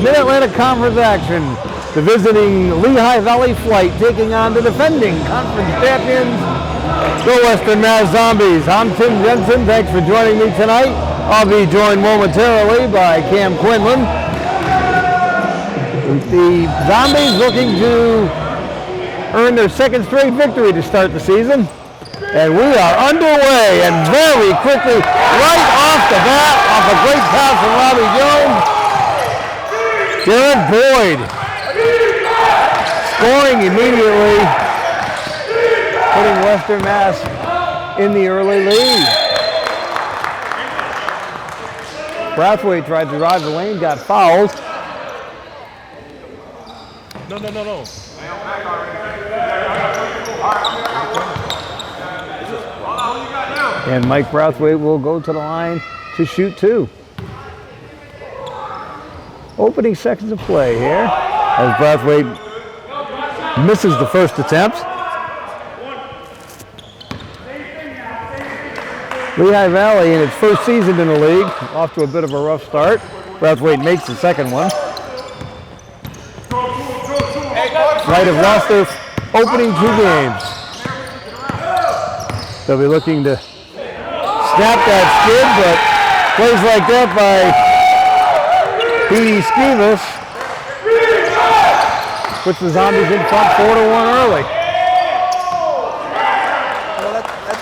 Mid-Atlantic Conference action. The visiting Lehigh Valley Flight taking on the defending conference champions, the Western Mass Zombies. I'm Tim Jensen. Thanks for joining me tonight. I'll be joined momentarily by Cam Quinlan. The Zombies looking to earn their second straight victory to start the season. And we are underway, and very quickly, right off the bat, off a great pass from Robbie Jones, Garrett Boyd scoring immediately, putting Western Mass in the early lead. Brathwaite tried to drive the lane, got fouled. No. And Mike Brathwaite will go to the line to shoot two. Opening seconds of play here as Brathwaite misses the first attempt. Lehigh Valley in its first season in the league, off to a bit of a rough start. Brathwaite makes the second one. Might have lost their opening two games. They'll be looking to snap that skid, but plays like that by Petey Skivas puts the Zombies in front 4-1 early.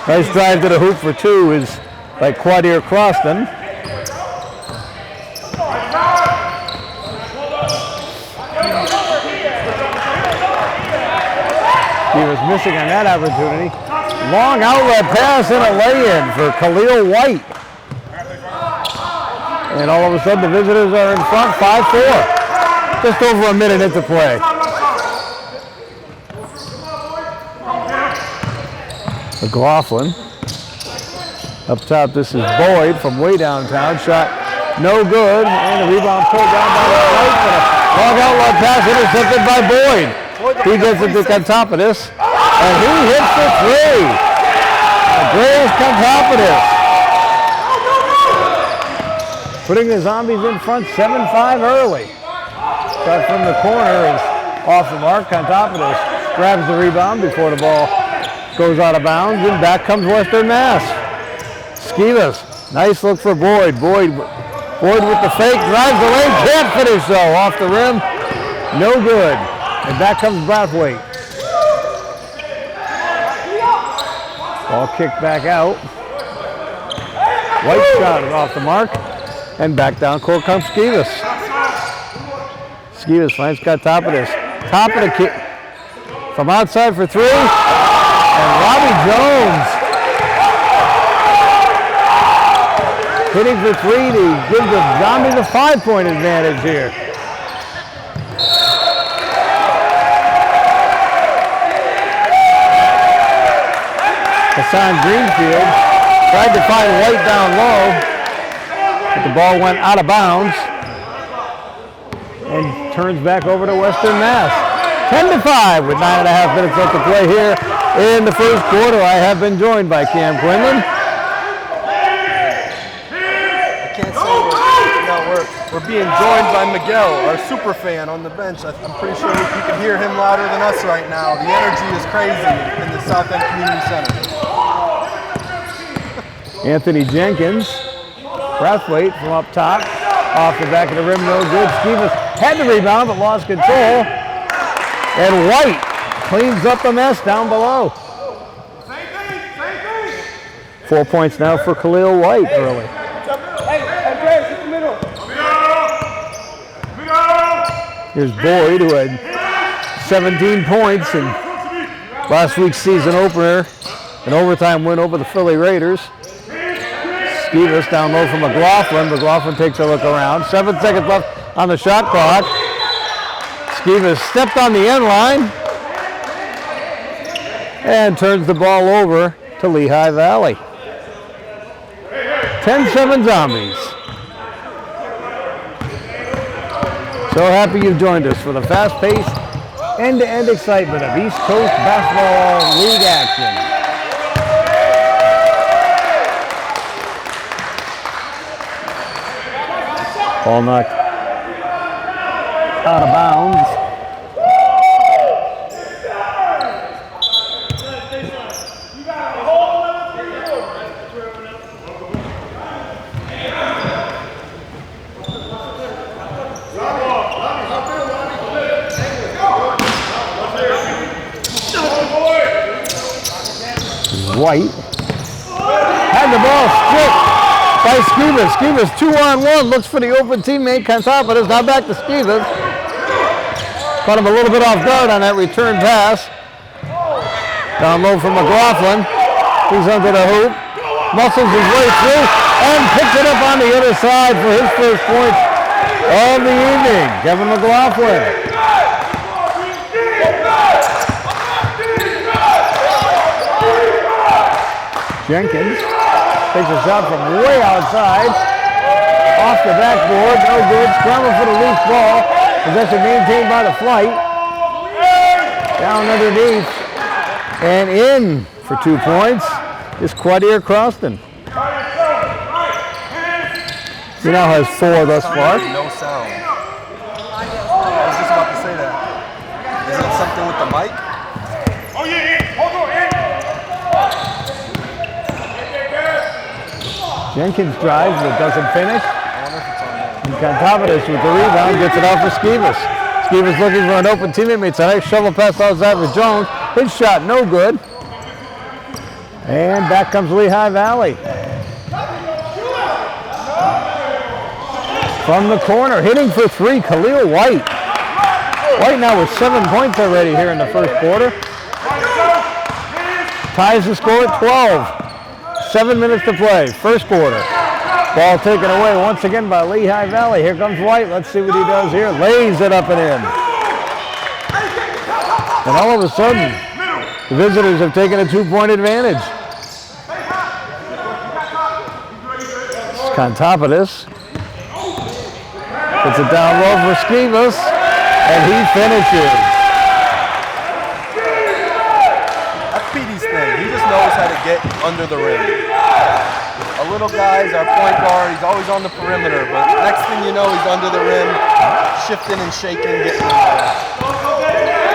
Nice drive to the hoop for two is by Quadir Croston. He was missing on that opportunity. Long outlet pass and a lay-in for Khalil White. And all of a sudden the visitors are in front 5-4. Just over a minute into play. McLaughlin. Up top, this is Boyd from way downtown. Shot no good. And a rebound pulled down by the right. And a long outlet pass intercepted by Boyd. He gets it on top of this. And he hits the three. Andreas Contopoulos. Putting the Zombies in front 7-5 early. Shot from the corner is off the mark. Contopoulos grabs the rebound before the ball goes out of bounds, and back comes Western Mass. Skivas, nice look for Boyd. Boyd with the fake, drives the lane, can't finish though. Off the rim, no good. And back comes Brathwaite. Ball kicked back out. White shot it off the mark. And back down court comes Skivas. Skivas finds Contopoulos. Top of the kick. From outside for three. And Robbie Jones hitting for three to give the Zombies a 5-point advantage here. Hassan Greenfield tried to find White down low, but the ball went out of bounds and turns back over to Western Mass. 10-5 with 9.5 minutes left to play here in the first quarter. I have been joined by Cam Quinlan. I can't say we're being joined by Miguel, our super fan on the bench. I'm pretty sure you can hear him louder than us right now. The energy is crazy in the South End Community Center. Anthony Jenkins, Brathwaite from up top, off the back of the rim, no good. Skivas had the rebound but lost control. And White cleans up the mess down below. 4 points now for Khalil White early. Here's Boyd, who had 17 points in last week's season opener, an overtime win over the Philly Raiders. Skivas down low from McLaughlin. McLaughlin takes a look around. 7 seconds left on the shot clock. Skivas stepped on the end line and turns the ball over to Lehigh Valley. 10-7 Zombies. So happy you've joined us for the fast-paced, end-to-end excitement of East Coast Basketball League action. Ball knocked out of bounds. White had the ball stripped by Skivas. Skivas 2-on-1, looks for the open teammate. Contopolis now back to Skivas. Caught him a little bit off guard on that return pass. Down low from McLaughlin. He's under the hoop. Muscles his way through and picks it up on the other side for his first points of the evening. Kevin McLaughlin. Jenkins takes a shot from way outside. Off the backboard, no good. Scramble for the loose ball. Possession maintained by the Flight. Down underneath. And in for 2 points is Quadir Croston. He now has 4 thus far. No sound. I was just about to say that. Is it something with the mic? Oh yeah, hold on. Jenkins drives but doesn't finish. And Contopolis with the rebound gets it off for Skivas. Skivas looking for an open teammate. Makes a nice shovel pass outside with Jones. His shot no good. And back comes Lehigh Valley. From the corner, hitting for 3, Khalil White. White now with 7 points already here in the first quarter. Ties the score at 12. 7 minutes to play, first quarter. Ball taken away once again by Lehigh Valley. Here comes White. Let's see what he does here. Lays it up and in. And all of a sudden, the visitors have taken a 2-point advantage. Contopolis gets it down low for Skivas, and he finishes. That's Petey's thing. He just knows how to get under the rim. A little guy's our point guard. He's always on the perimeter, but next thing you know, he's under the rim, shifting and shaking, getting in there.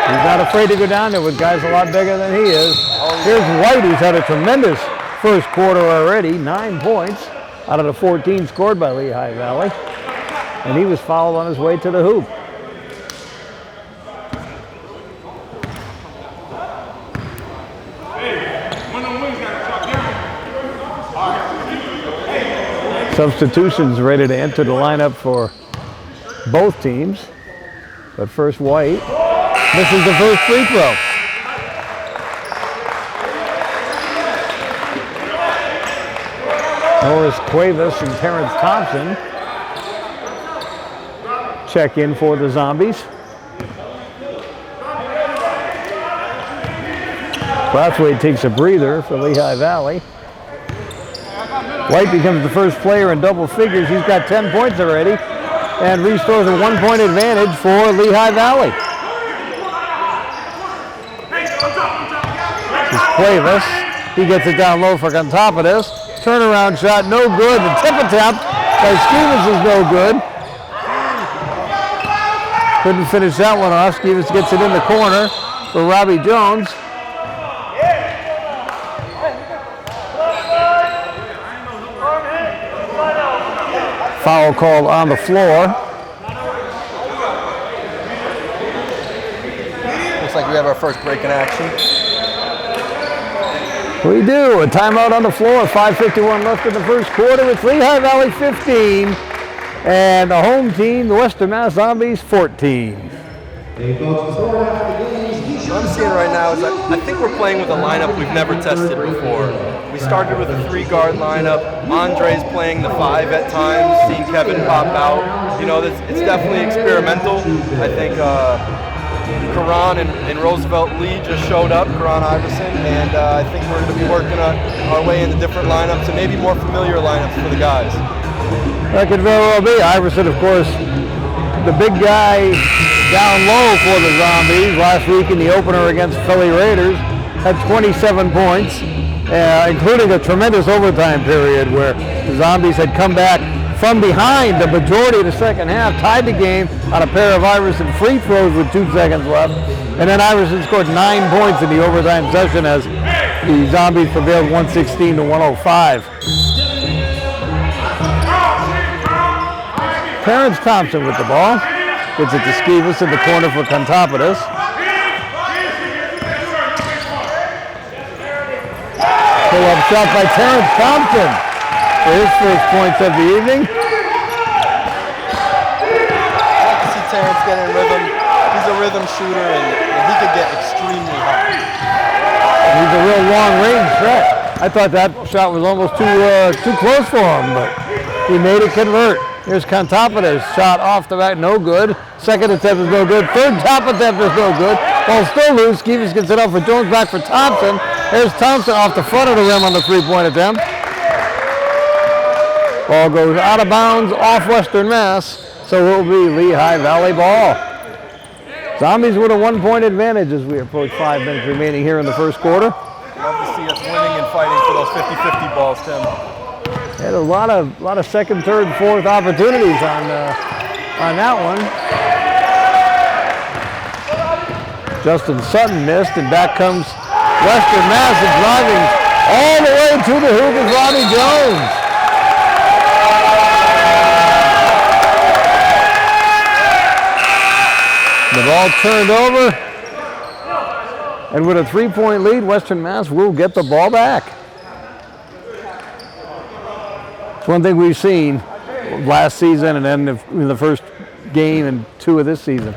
He's not afraid to go down there with guys a lot bigger than he is. Here's White, who's had a tremendous first quarter already, 9 points out of the 14 scored by Lehigh Valley. And he was fouled on his way to the hoop. Substitutions ready to enter the lineup for both teams. But first White misses the first free throw. Norris Cuevas and Terrance Thompson check in for the Zombies. Brathwaite takes a breather for Lehigh Valley. White becomes the first player in double figures. He's got 10 points already and restores a 1-point advantage for Lehigh Valley. This is Cuevas. He gets it down low for Contopolis. Turnaround shot, no good. The tip attempt by Skivas is no good. Couldn't finish that one off. Skivas gets it in the corner for Robbie Jones. Foul called on the floor. Looks like we have our first break in action. We do. A timeout on the floor. 5:51 left in the first quarter. It's Lehigh Valley 15 and the home team, the Western Mass Zombies, 14. What I'm seeing right now is I think we're playing with a lineup we've never tested before. We started with a 3-guard lineup. Andre's playing the 5 at times, seeing Kevin pop out. You know, it's definitely experimental. I think Karan and Roosevelt Lee just showed up, Karan Iverson, and I think we're going to be working our way into different lineups and maybe more familiar lineups for the guys. That could very well be. Iverson, of course, the big guy down low for the Zombies last week in the opener against Philly Raiders, had 27 points, including a tremendous overtime period where the Zombies had come back from behind the majority of the second half, tied the game, on a pair of Iverson free throws with 2 seconds left. And then Iverson scored 9 points in the overtime session as the Zombies prevailed 116 to 105. Terrance Thompson with the ball. Gets it to Skivas in the corner for Contopoulos. Pull-up shot by Terrance Thompson for his first points of the evening. I can see Terrance getting in rhythm. He's a rhythm shooter, and he could get extremely hot. He's a real long-range threat. I thought that shot was almost too close for him, but he made it convert. Here's Contopoulos, shot off the back, no good. Second attempt is no good. Third top attempt is no good. Ball still loose. Skivas gets it up for Jones, back for Thompson. Here's Thompson off the front of the rim on the three-point attempt. Ball goes out of bounds off Western Mass, so it will be Lehigh Valley ball. Zombies with a 1-point advantage as we approach 5 minutes remaining here in the first quarter. Love to see us winning and fighting for those 50-50 balls, Tim. Had a lot of second, third, fourth opportunities on that one. Justin Sutton missed, and back comes Western Mass, and driving all the way to the hoop is Robbie Jones. The ball turned over, and with a 3-point lead, Western Mass will get the ball back. It's one thing we've seen last season and then in the first game and 2 of this season.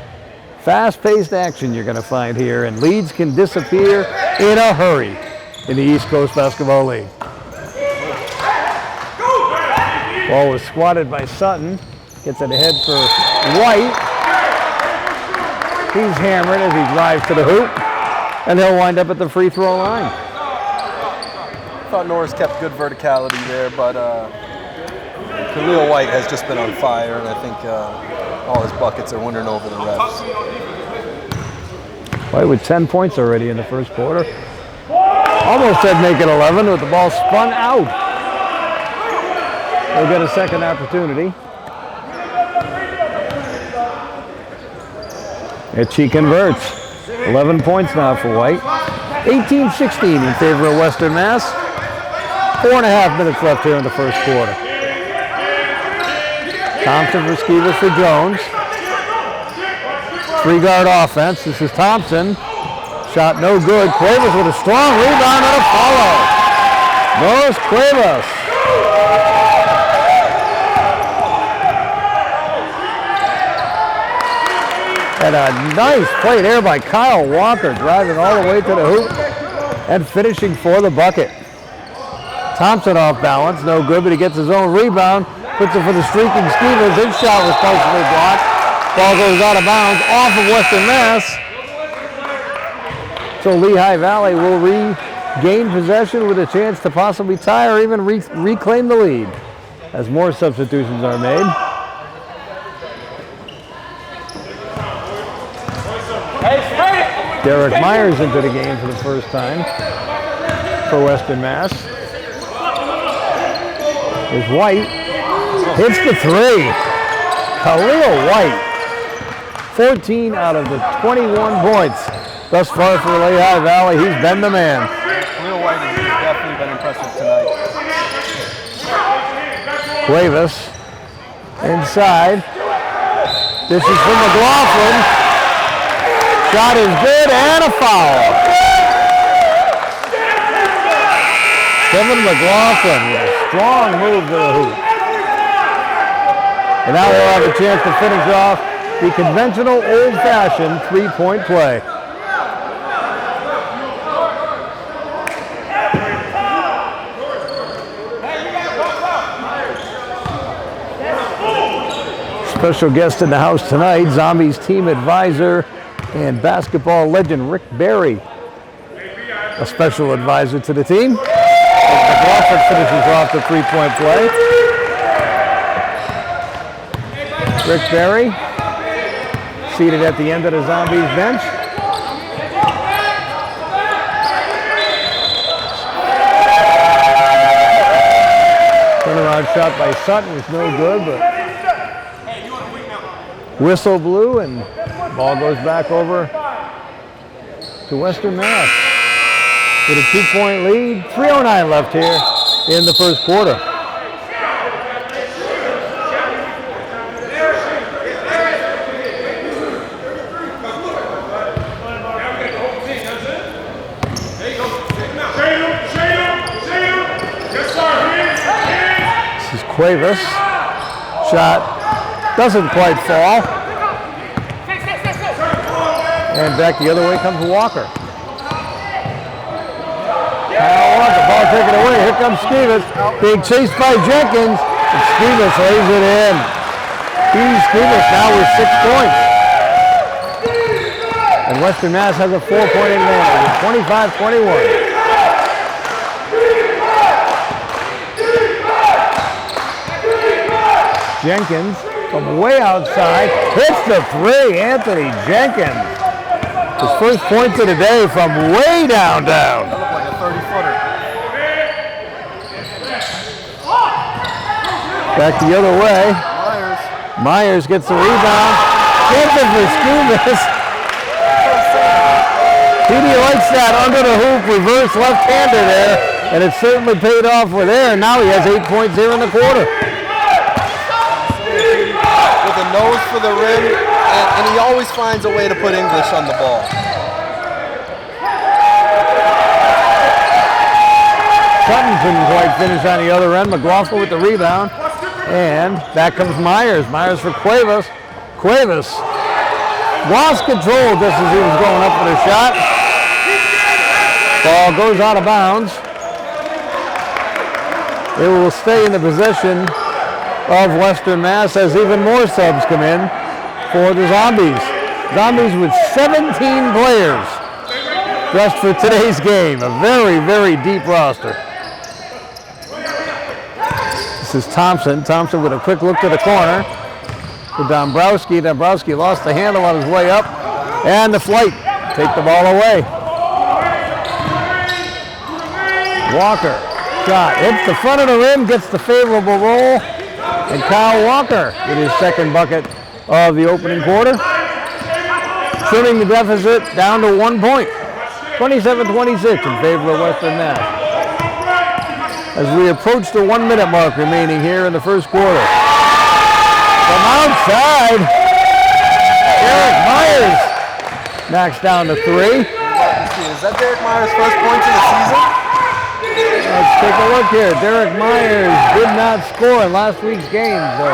Fast-paced action you're going to find here, and leads can disappear in a hurry in the East Coast Basketball League. Ball was squatted by Sutton. Gets it ahead for White. He's hammered as he drives to the hoop, and he'll wind up at the free throw line. I thought Norris kept good verticality there, but Khalil White has just been on fire, and I think all his buckets are winning over the refs. White with 10 points already in the first quarter. Almost said make it 11 with the ball spun out. They'll get a second opportunity. And she converts. 11 points now for White. 18-16 in favor of Western Mass. 4.5 minutes left here in the first quarter. Thompson for Skivas for Jones. 3-guard offense. This is Thompson. Shot no good. Cuevas with a strong rebound and a follow. Norris Cuevas. And a nice play there by Kyle Walker, driving all the way to the hoop and finishing for the bucket. Thompson off balance, no good, but he gets his own rebound. Puts it for the streaking Skivas. His shot was partially blocked. Ball goes out of bounds off of Western Mass. So Lehigh Valley will regain possession with a chance to possibly tie or even reclaim the lead as more substitutions are made. Derek Myers into the game for the first time for Western Mass. There's White. Hits the 3. Khalil White. 14 out of the 21 points thus far for Lehigh Valley. He's been the man. Khalil White has definitely been impressive tonight. Cuevas inside. This is from McLaughlin. Shot is good and a foul. Kevin McLaughlin with a strong move to the hoop. And now we'll have a chance to finish off the conventional old-fashioned 3-point play. Special guest in the house tonight, Zombies team advisor and basketball legend Rick Barry, a special advisor to the team. McLaughlin finishes off the 3-point play. Rick Barry, seated at the end of the Zombies bench. Turnaround shot by Sutton was no good, but Whistle blew and ball goes back over to Western Mass with a 2-point lead. 3:09 left here in the first quarter. This is Cuevas. Shot doesn't quite fall. And back the other way comes Walker. Kyle Walker, ball taken away. Here comes Skivas. Being chased by Jenkins. And Skivas lays it in. Skivas now with 6 points. And Western Mass has a 4-point advantage. 25-21. Jenkins from way outside hits the 3. Anthony Jenkins. His first points of the day from way downtown. That looked like a 30-footer. Back the other way. Myers gets the rebound. Jenkins for Skivas. PD likes that under the hoop reverse left-hander there, and it certainly paid off with there. Now he has 8 points here in the quarter. With a nose for the rim, and he always finds a way to put English on the ball. Sutton couldn't quite finish on the other end. McLaughlin with the rebound. And back comes Myers. Myers for Cuevas. Cuevas lost control just as he was going up for the shot. Ball goes out of bounds. It will stay in the possession of Western Mass as even more subs come in for the Zombies. Zombies with 17 players just for today's game. A very, very deep roster. This is Thompson. Thompson with a quick look to the corner to Dombrowski. Dombrowski lost the handle on his way up. And the flight. Take the ball away. Walker. Shot. Hits the front of the rim. Gets the favorable roll. And Kyle Walker with his second bucket of the opening quarter. Trimming the deficit down to 1 point. 27-26 in favor of Western Mass. As we approach the 1 minute mark remaining here in the first quarter. From outside, Derek Myers knocks down to 3. Is that Derek Myers' first points of the season? Let's take a look here. Derek Myers did not score in last week's game, so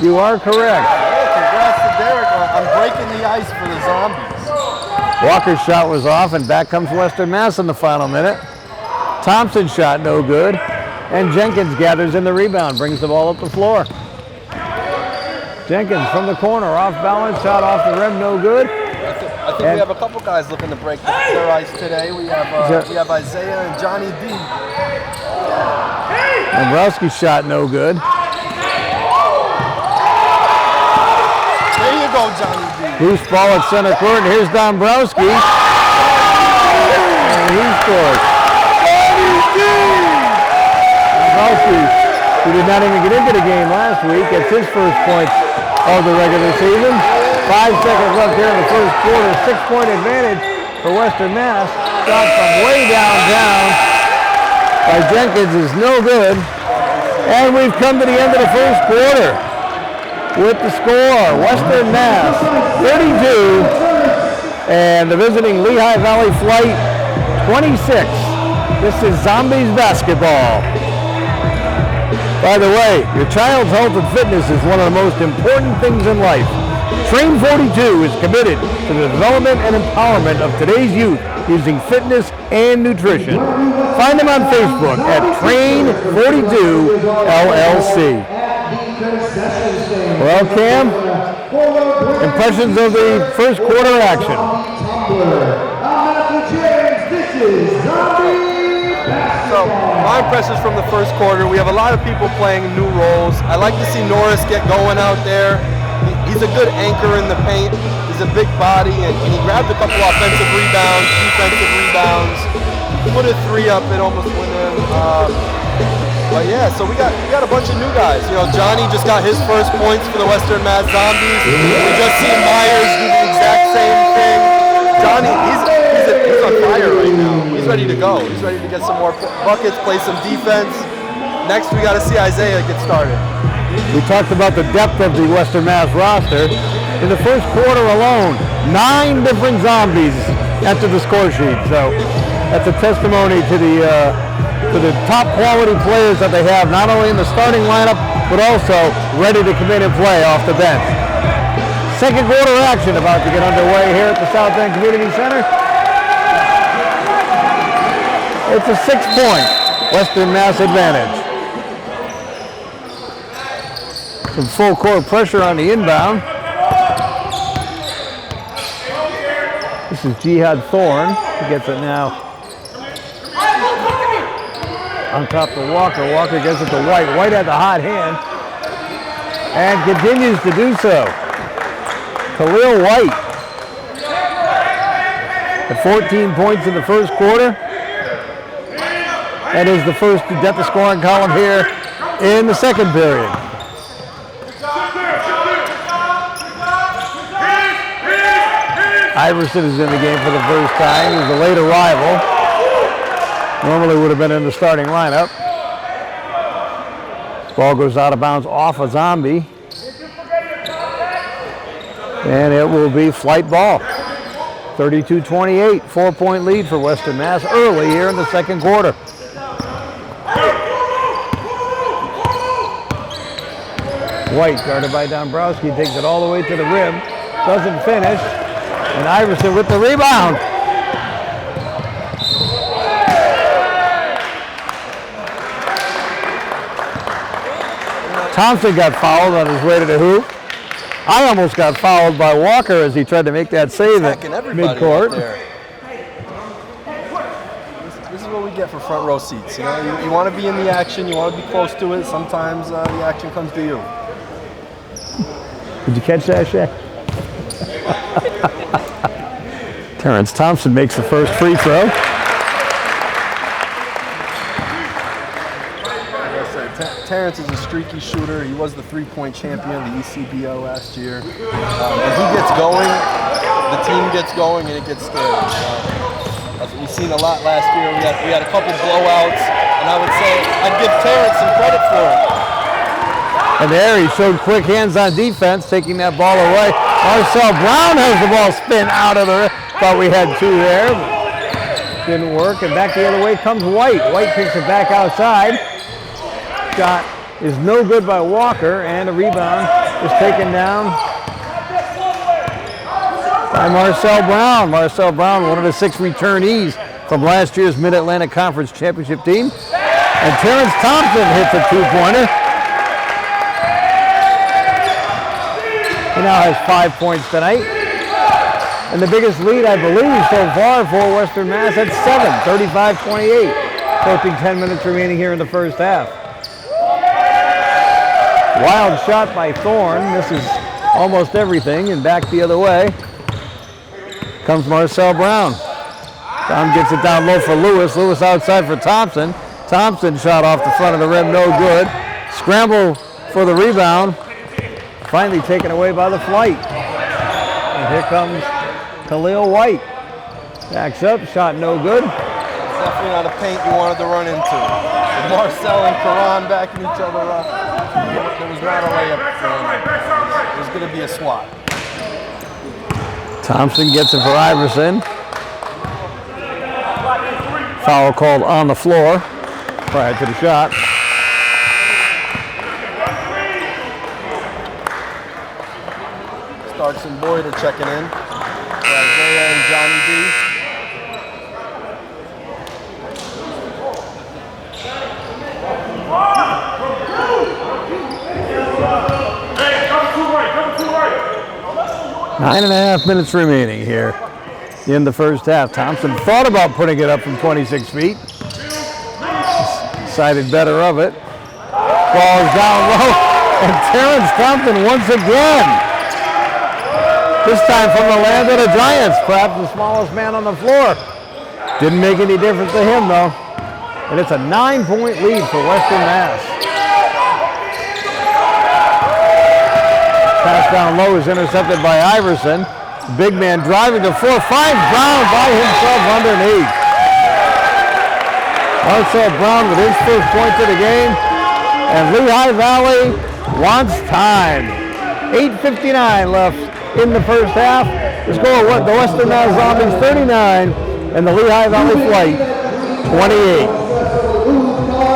you are correct. Yeah, congrats to Derek on breaking the ice for the Zombies. Walker's shot was off, and back comes Western Mass in the final minute. Thompson's shot no good, and Jenkins gathers in the rebound, brings the ball up the floor. Jenkins from the corner, off balance, shot off the rim, no good. I think we have a couple guys looking to break their ice today. We have Isaiah and Johnny D. Dombrowski's shot no good. There you go, Johnny D. Loose ball at center court, and here's Dombrowski. And he scores. Dombrowski, who did not even get into the game last week, gets his first points of the regular season. 5 seconds left here in the first quarter. 6-point advantage for Western Mass. Shot from way downtown by Jenkins is no good. And we've come to the end of the first quarter with the score. Western Mass 32 and the visiting Lehigh Valley Flight 26. This is Zombies basketball. By the way, your child's health and fitness is one of the most important things in life. Train 42 is committed to the development and empowerment of today's youth using fitness and nutrition. Find them on Facebook at Train 42 LLC. Well, Cam, impressions of the first quarter action. So, my impressions from the first quarter, we have a lot of people playing new roles. I like to see Norris get going out there. He's a good anchor in the paint. He's a big body, and he grabbed a couple offensive rebounds, defensive rebounds. Put a 3 up, it almost went in. But yeah, so we got a bunch of new guys. You know, Johnny just got his first points for the Western Mass Zombies. We just seen Myers do the exact same thing. Johnny, he's on fire right now. He's ready to go. He's ready to get some more buckets, play some defense. Next, we got to see Isaiah get started. We talked about the depth of the Western Mass roster. In the first quarter alone, 9 different Zombies entered the score sheet. So that's a testimony to the top quality players that they have, not only in the starting lineup, but also ready to come in and play off the bench. Second quarter action about to get underway here at the South End Community Center. It's a 6-point Western Mass advantage. Some full court pressure on the inbound. This is Jihad Thorne. He gets it now on top of Walker. Walker gets it to White. White had the hot hand and continues to do so. Khalil White at 14 points in the first quarter. That is the first to get the scoring column here in the second period. Iverson is in the game for the first time. He's a late arrival. Normally would have been in the starting lineup. Ball goes out of bounds off a Zombie. And it will be flight ball. 32-28, 4-point lead for Western Mass early here in the second quarter. White guarded by Dombrowski, takes it all the way to the rim. Doesn't finish. And Iverson with the rebound. Thompson got fouled on his way to the hoop. I almost got fouled by Walker as he tried to make that save at midcourt. This is what we get for front row seats. You know, you want to be in the action, you want to be close to it. Sometimes the action comes to you. Did you catch that, Shaq? Terrance Thompson makes the first free throw. Terrance is a streaky shooter. He was the three-point champion of the ECBO last year. When he gets going, the team gets going, and it gets scary. That's what we've seen a lot last year. We had a couple blowouts, and I would say I'd give Terrance some credit for it. And there he showed quick hands on defense, taking that ball away. Marcel Brown has the ball spin out of the. Thought we had 2 there. Didn't work, and back the other way comes White. White kicks it back outside. Shot is no good by Walker, and a rebound is taken down by Marcel Brown. Marcel Brown, one of the 6 returnees from last year's Mid-Atlantic Conference Championship team. And Terrance Thompson hits a 2-pointer. He now has 5 points tonight. And the biggest lead, I believe, so far for Western Mass at 7, 35-28. Approaching 10 minutes remaining here in the first half. Wild shot by Thorne. Misses almost everything, and back the other way comes Marcel Brown. Brown gets it down low for Lewis. Lewis outside for Thompson. Thompson shot off the front of the rim, no good. Scramble for the rebound. Finally taken away by the flight. And here comes Khalil White. Backs up, shot no good. Definitely not a paint you wanted to run into. With Marcel and Karan backing each other up. There was not a layup. It was going to be a swat. Thompson gets it for Iverson. Foul called on the floor prior to the shot. Starks and Boyd are checking in. Isaiah and Johnny D. Nine and a half minutes remaining here in the first half. Thompson thought about putting it up from 26 feet. Decided better of it. Ball is down low. And Terrance Thompson once again. This time from the land of the Giants. Perhaps the smallest man on the floor. Didn't make any difference to him though. and it's a 9-point lead for Western Mass. Pass down low is intercepted by Iverson. Big man driving to 4, finds Brown by himself underneath. Marcel Brown with his first point of the game, and Lehigh Valley wants time. 8:59 left in the first half. The score, the Western Mass Zombies 39 and the Lehigh Valley Flight 28.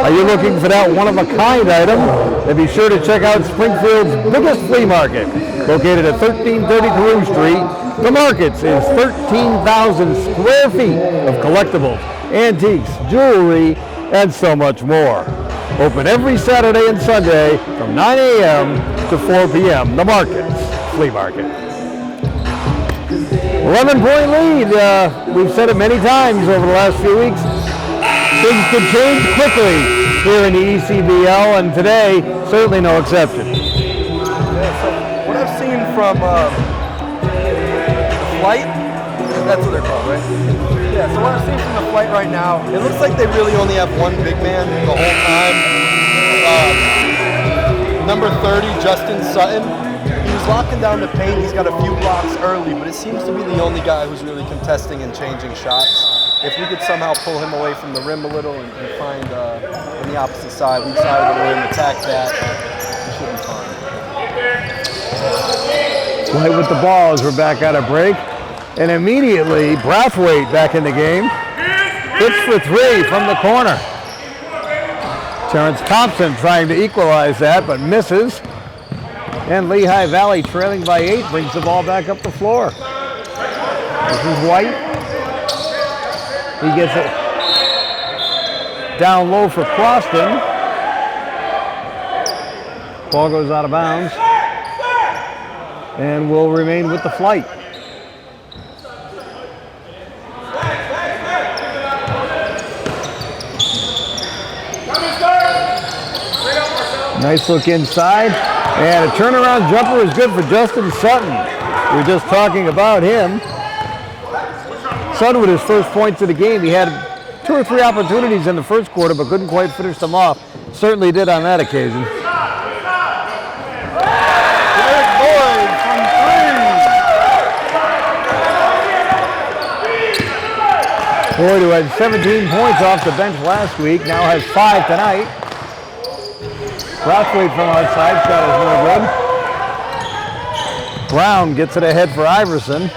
Are you looking for that one-of-a-kind item? Then be sure to check out Springfield's biggest flea market, located at 1330 Carew Street. The Markets is 13,000 square feet of collectibles, antiques, jewelry, and so much more. Open every Saturday and Sunday from 9 a.m. to 4 p.m. The Markets Flea Market. 11-point lead. We've said it many times over the last few weeks. Things could change quickly here in the ECBL, and today, certainly no exception. Yeah, so what I've seen from the Flight, that's what they're called, right? Yeah, so what I've seen from the Flight right now, it looks like they really only have one big man the whole time. Number 30, Justin Sutton. He was locking down the paint. He's got a few blocks early, but it seems to be the only guy who's really contesting and changing shots. If we could somehow pull him away from the rim a little and find on the opposite side, weak side of the rim, attack that, we should be fine. Flight with the ball as we're back out of break. And immediately, Brathwaite back in the game. Hits for 3 from the corner. Terrance Thompson trying to equalize that, but misses. And Lehigh Valley trailing by 8 brings the ball back up the floor. This is White. He gets it down low for Croston. Ball goes out of bounds and will remain with the Flight. Nice look inside, and a turnaround jumper is good for Justin Sutton. We were just talking about him. Sutton with his first points of the game. He had 2 or 3 opportunities in the first quarter, but couldn't quite finish them off. Certainly did on that occasion. Boyd, who had 17 points off the bench last week, now has 5 tonight. Brathwaite from outside, shot is no good. Brown gets it ahead for Iverson.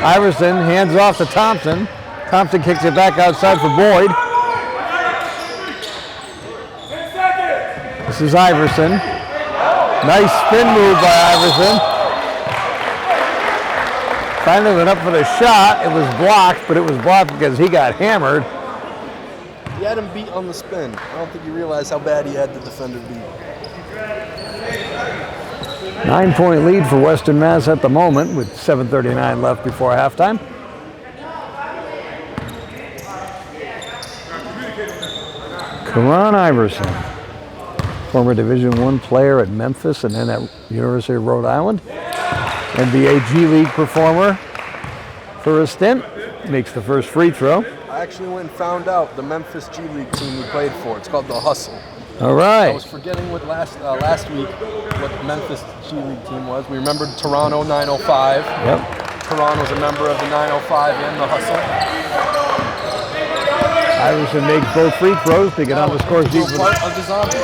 Iverson hands off to Thompson. Thompson kicks it back outside for Boyd. This is Iverson. Nice spin move by Iverson. Finally went up for the shot. It was blocked, but it was blocked because he got hammered. He had him beat on the spin. I don't think you realize how bad he had the defender beat. 9-point lead for Western Mass at the moment with 7:39 left before halftime. Karan Iverson, former Division I player at Memphis and then at University of Rhode Island. NBA G League performer for a stint. Makes the first free throw. I actually went and found out the Memphis G League team he played for. It's called the Hustle. All right. I was forgetting what last week what the Memphis G League team was. We remembered Toronto 905. Yep. Toronto was a member of the 905 and the Hustle. Iverson makes both free throws to get on the score sheet. Part of the Zombies.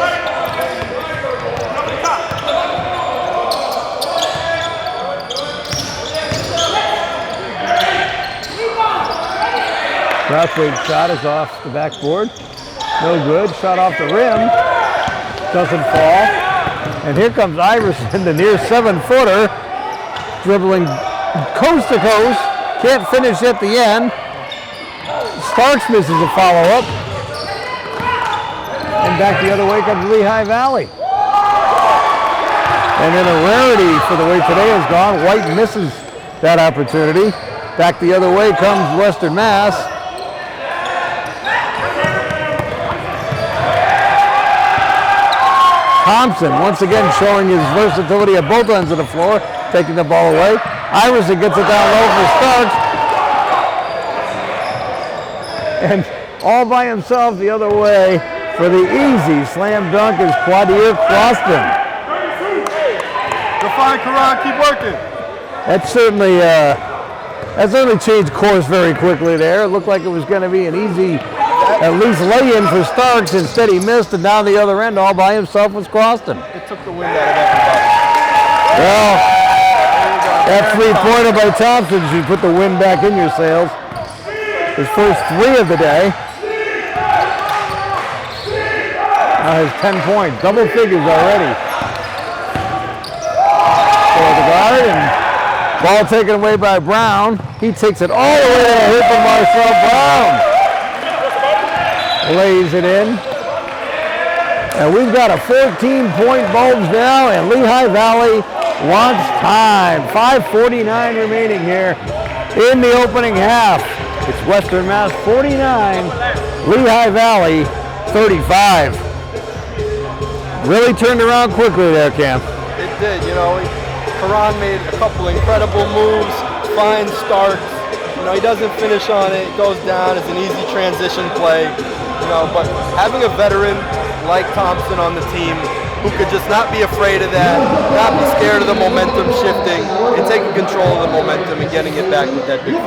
Brathwaite's shot is off the backboard. No good. Shot off the rim. Doesn't fall. And here comes Iverson, the near 7-footer, dribbling coast to coast. Can't finish at the end. Starks misses a follow-up. And back the other way comes Lehigh Valley. And then a rarity for the way today has gone. White misses that opportunity. Back the other way comes Western Mass. Thompson once again showing his versatility at both ends of the floor, taking the ball away. Iverson gets it down low for Starks. And all by himself the other way for the easy slam dunk is Quadir Croston. Go fine, Karan, keep working. That certainly changed course very quickly there. It looked like it was going to be an easy, at least lay-in for Starks. Instead he missed, and down the other end all by himself was Croston. It took the wind out of everybody. Well, that three-pointer by Thompson should put the wind back in your sails. His first 3 of the day. Now has 10 points, double figures already. For the guard, and ball taken away by Brown. He takes it all the way to the hoop of Marcel Brown. Lays it in. And we've got a 14-point bulge now, and Lehigh Valley wants time. 5:49 remaining here in the opening half. It's Western Mass 49, Lehigh Valley 35. Really turned around quickly there, Cam. It did, you know. Karan made a couple incredible moves, fine starts. You know, he doesn't finish on it. It goes down as an easy transition play. You know, but having a veteran like Thompson on the team who could just not be afraid of that, not be scared of the momentum shifting, and taking control of the momentum and getting it back with that big 3.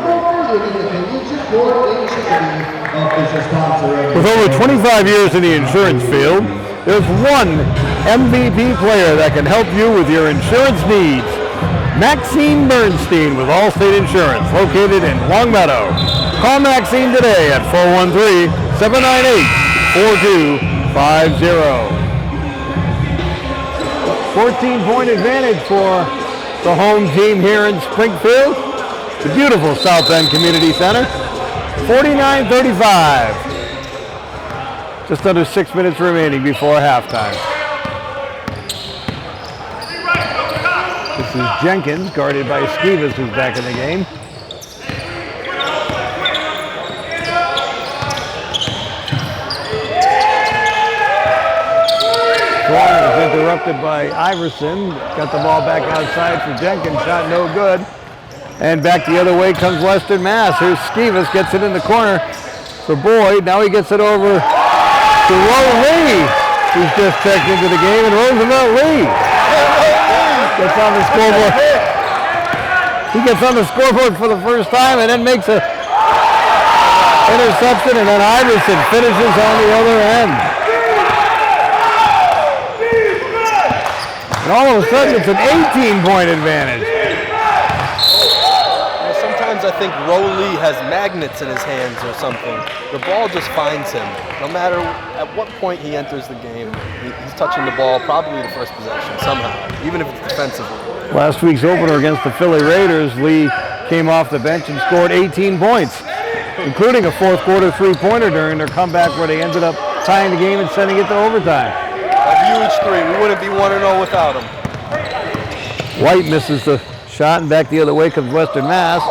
With over 25 years in the insurance field, there's one MVP player that can help you with your insurance needs. Maxine Bernstein with Allstate Insurance, located in Longmeadow. Call Maxine today at 413-798-4250. 14-point advantage for the home team here in Springfield, the beautiful South End Community Center. 49-35. Just under 6 minutes remaining before halftime. This is Jenkins, guarded by Skivas, who's back in the game. Swan is interrupted by Iverson. Got the ball back outside for Jenkins. Shot no good. And back the other way comes Western Mass. Here's Skivas, gets it in the corner for Boyd. Now he gets it over to Lee, who's just checked into the game, and Roosevelt Lee gets on the scoreboard. He gets on the scoreboard for the first time and then makes a interception, and then Iverson finishes on the other end. And all of a sudden, it's an 18-point advantage. I think Lee has magnets in his hands or something. The ball just finds him. No matter at what point he enters the game, he's touching the ball probably the first possession somehow, even if it's defensively. Last week's opener against the Philly Raiders, Lee came off the bench and scored 18 points, including a fourth quarter three-pointer during their comeback where they ended up tying the game and sending it to overtime. A huge 3. We wouldn't be 1-0 without him. White misses the shot, and back the other way comes Western Mass.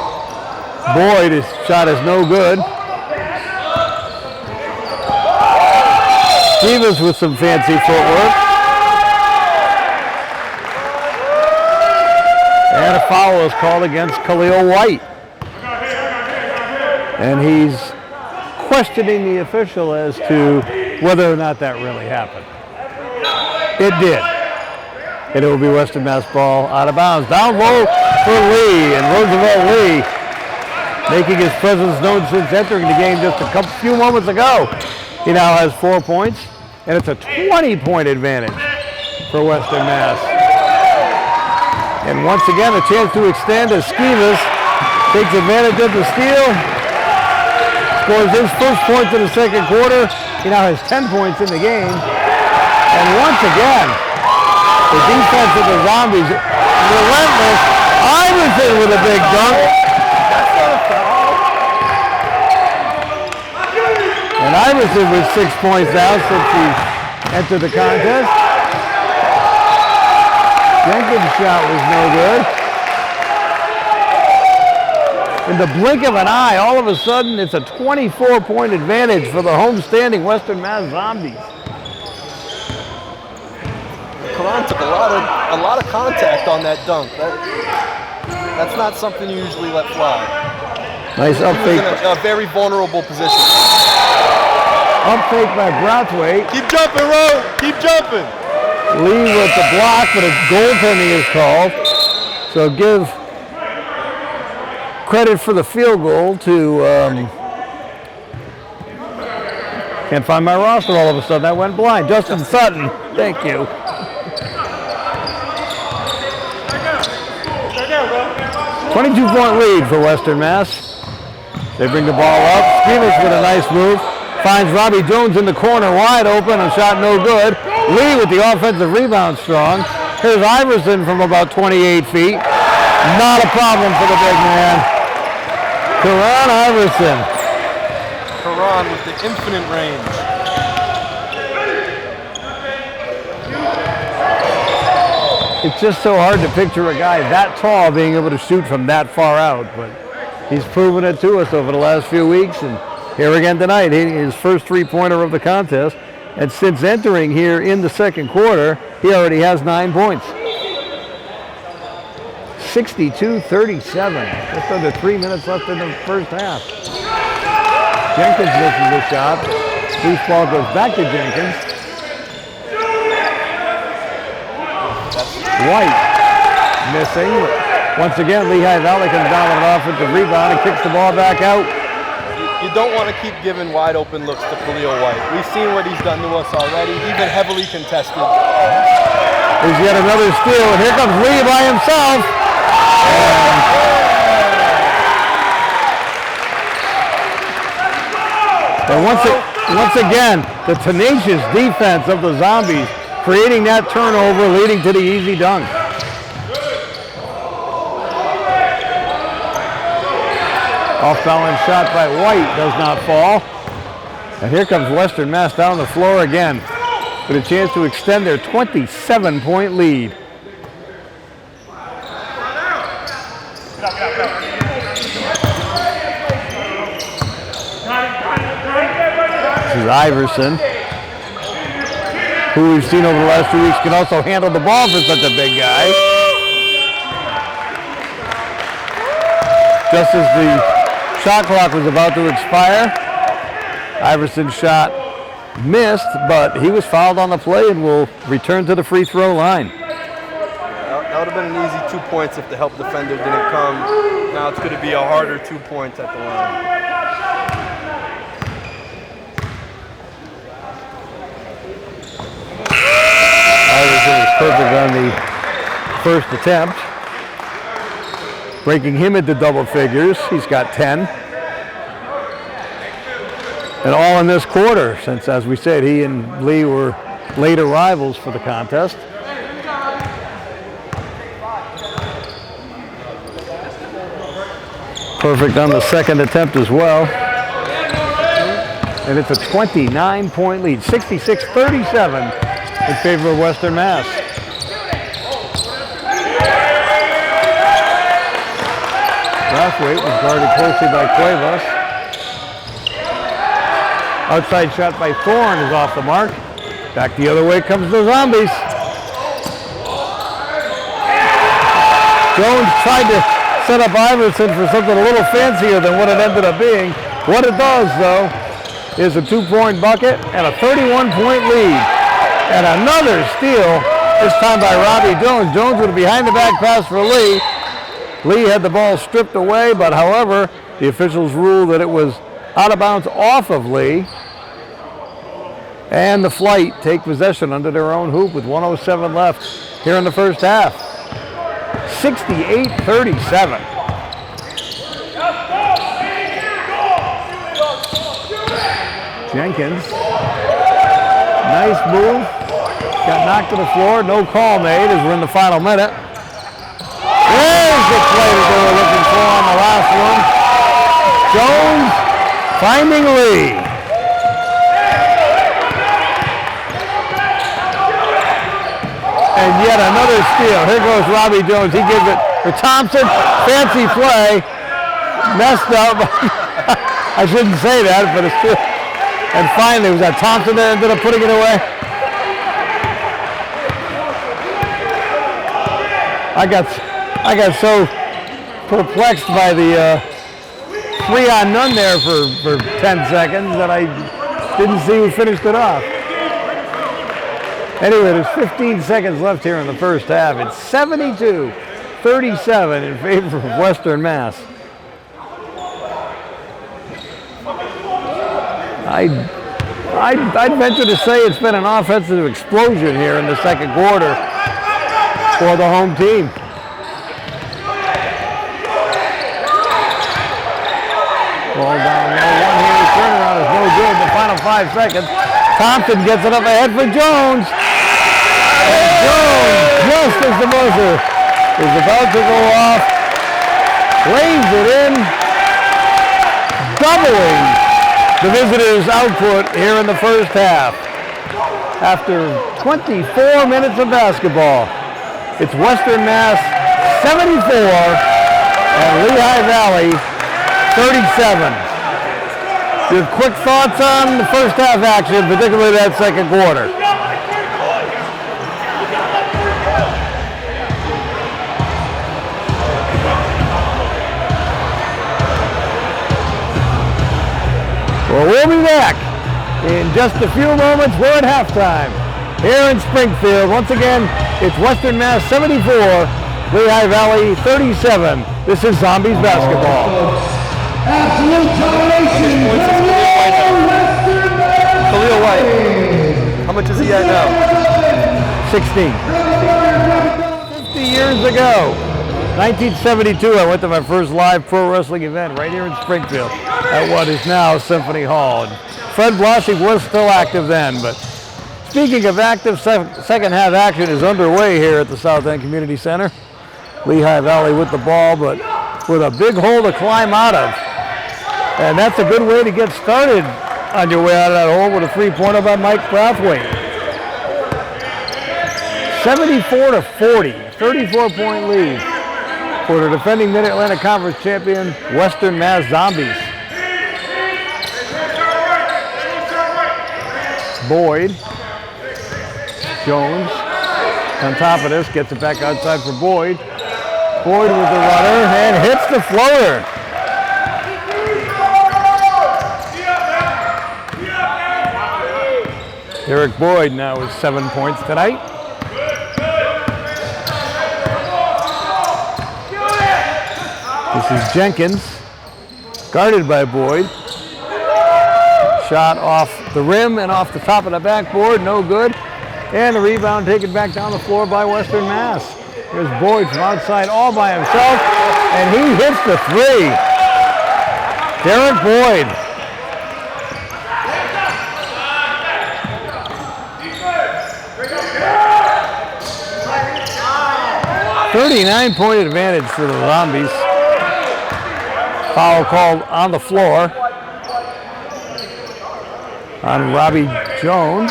Boyd, his shot is no good. Stevens with some fancy footwork. And a foul is called against Khalil White. And he's questioning the official as to whether or not that really happened. It did. And it will be Western Mass ball out of bounds. Down low for Lee, and Roosevelt Lee making his presence known since entering the game just a few moments ago. He now has 4 points, and it's a 20-point advantage for Western Mass. And once again, a chance to extend as Skivas takes advantage of the steal, scores his first points in the second quarter. He now has 10 points in the game. And once again, the defense of the Zombies, relentless. Iverson with a big dunk. And Iverson with 6 points now since he entered the contest. Jenkins' shot was no good. In the blink of an eye, all of a sudden, it's a 24-point advantage for the homestanding Western Mass Zombies. Karan took a lot of contact on that dunk. That's not something you usually let fly. Nice up fake. A very vulnerable position. Up fake by Brathwaite. Keep jumping, Ro. Keep jumping. Lee with the block, but a goaltending is called. So give credit for the field goal to, can't find my roster all of a sudden. That went blind. Justin Sutton, thank you. 22-point lead for Western Mass. They bring the ball up. Stevens with a nice move. Finds Robbie Jones in the corner wide open. A shot no good. Lee with the offensive rebound strong. Here's Iverson from about 28 feet. Not a problem for the big man. Terrance Iverson. Terrance with the infinite range. It's just so hard to picture a guy that tall being able to shoot from that far out, but he's proven it to us over the last few weeks, and here again tonight, his first three-pointer of the contest. And since entering here in the second quarter, he already has 9 points. 62-37. Just under 3 minutes left in the first half. Jenkins misses the shot. Loose ball goes back to Jenkins. White missing. Once again, Lehigh Valley comes down with an offensive rebound and kicks the ball back out. You don't want to keep giving wide open looks to Khalil White. We've seen what he's done to us already, even heavily contested. There's yet another steal, and here comes Lee by himself. And once again, the tenacious defense of the Zombies creating that turnover, leading to the easy dunk. Off-balance shot by White does not fall. And here comes Western Mass down the floor again with a chance to extend their 27-point lead. This is Iverson, who we've seen over the last 2 weeks can also handle the ball for such a big guy. Just as the shot clock was about to expire, Iverson's shot missed, but he was fouled on the play and will return to the free throw line. That would have been an easy 2 points if the help defender didn't come. Now it's going to be a harder 2 points at the line. Iverson is perfect on the first attempt, breaking him into double figures. He's got 10. And all in this quarter, since, as we said, he and Lee were later rivals for the contest. Perfect on the second attempt as well. And it's a 29-point lead, 66-37 in favor of Western Mass. Brathwaite was guarded closely by Cuevas. Outside shot by Thorne is off the mark. Back the other way comes the Zombies. Jones tried to set up Iverson for something a little fancier than what it ended up being. What it does, though, is a 2-point bucket and a 31-point lead. And another steal, this time by Robbie Jones. Jones with a behind-the-back pass for Lee. Lee had the ball stripped away, but however, the officials ruled that it was out of bounds off of Lee. And the Flight take possession under their own hoop with 1:07 left here in the first half. 68-37. Jenkins, nice move. Got knocked to the floor. No call made as we're in the final minute. There's the play that they were looking for on the last one. Jones finding Lee. And yet another steal. Here goes Robbie Jones. He gives it for Thompson. Fancy play. Messed up. I shouldn't say that, but it's true. And finally, was that Thompson that ended up putting it away? I got so perplexed by the 3-on-none there for 10 seconds that I Didn't see who finished it off. Anyway, there's 15 seconds left here in the first half. It's 72-37 in favor of Western Mass. I'd venture to say it's been an offensive explosion here in the second quarter for the home team. Ball down low, one here, turnaround is no good. The final 5 seconds. Thompson gets it up ahead for Jones. And Jones, just as the buzzer is about to go off, lays it in, doubling the visitors' output here in the first half. After 24 minutes of basketball, it's Western Mass 74 and Lehigh Valley 37. Your quick thoughts on the first half action, particularly that second quarter? Well, we'll be back in just a few moments. We're at halftime here in Springfield. Once again, it's Western Mass 74, Lehigh Valley 37. This is Zombies basketball. Absolute domination. Khalil White. How much is he at now? 16. 50 years ago, 1972, I went to my first live pro wrestling event right here in Springfield at what is now Symphony Hall. And Fred Blossig was still active then, but speaking of active, second half action is underway here at the South End Community Center. Lehigh Valley with the ball, but with a big hole to climb out of. And that's a good way to get started on your way out of that hole with a three-pointer by Mike Brathwaite. 74-40, 34-point lead for the defending Mid-Atlantic Conference champion, Western Mass Zombies. Boyd, Jones, on top of this, gets it back outside for Boyd. Boyd with the runner and hits the floater. Eric Boyd now with 7 points tonight. This is Jenkins, guarded by Boyd. Shot off the rim and off the top of the backboard, no good. And the rebound taken back down the floor by Western Mass. Here's Boyd from outside all by himself, and he hits the three. Derek Boyd. .39 advantage for the Zombies. Foul called on the floor on Robbie Jones.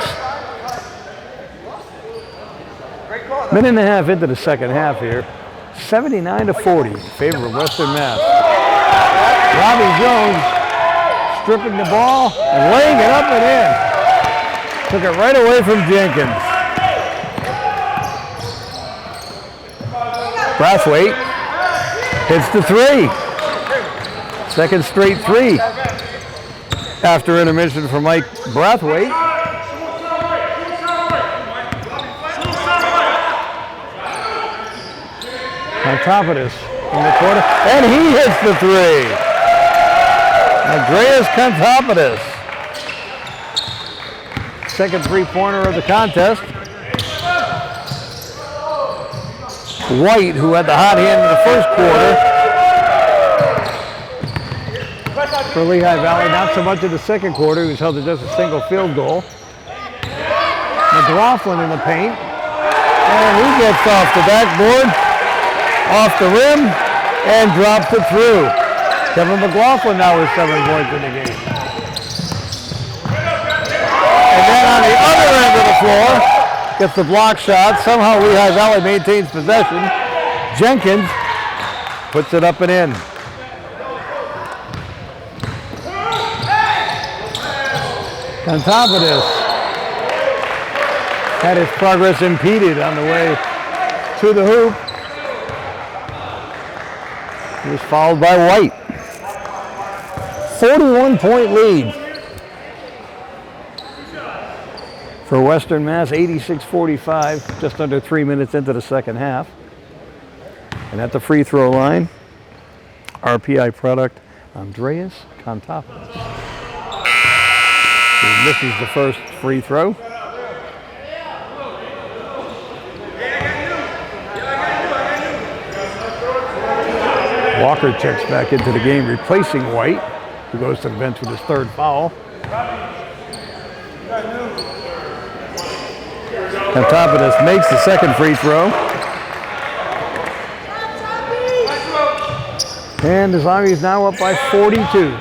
Minute and a half into the second half here. 79-40 in favor of Western Mass. Robbie Jones stripping the ball and laying it up and in. Took it right away from Jenkins. Brathwaite hits the three. Second straight three after intermission for Mike Brathwaite. On top of this in the quarter, and he hits the three. Andreas Contopoulos. Second three-pointer of the contest. White, who had the hot hand in the first quarter for Lehigh Valley, not so much in the second quarter. He was held to just a single field goal. McLaughlin in the paint, and he gets off the backboard, off the rim, and drops it through. Kevin McLaughlin now with 7 points in the game. And then on the other end of the floor, gets the block shot. Somehow Lehigh Valley maintains possession. Jenkins puts it up and in. On top of this, had his progress impeded on the way to the hoop. He was fouled by White. 41-point lead For Western Mass, 86-45, just under 3 minutes into the second half. And at the free throw line, RPI product, Andreas Kontopoulos. He misses the first free throw. Walker checks back into the game, replacing White, who goes to the bench with his third foul. Kontopoulos makes the second free throw. And the Zombies now up by 42.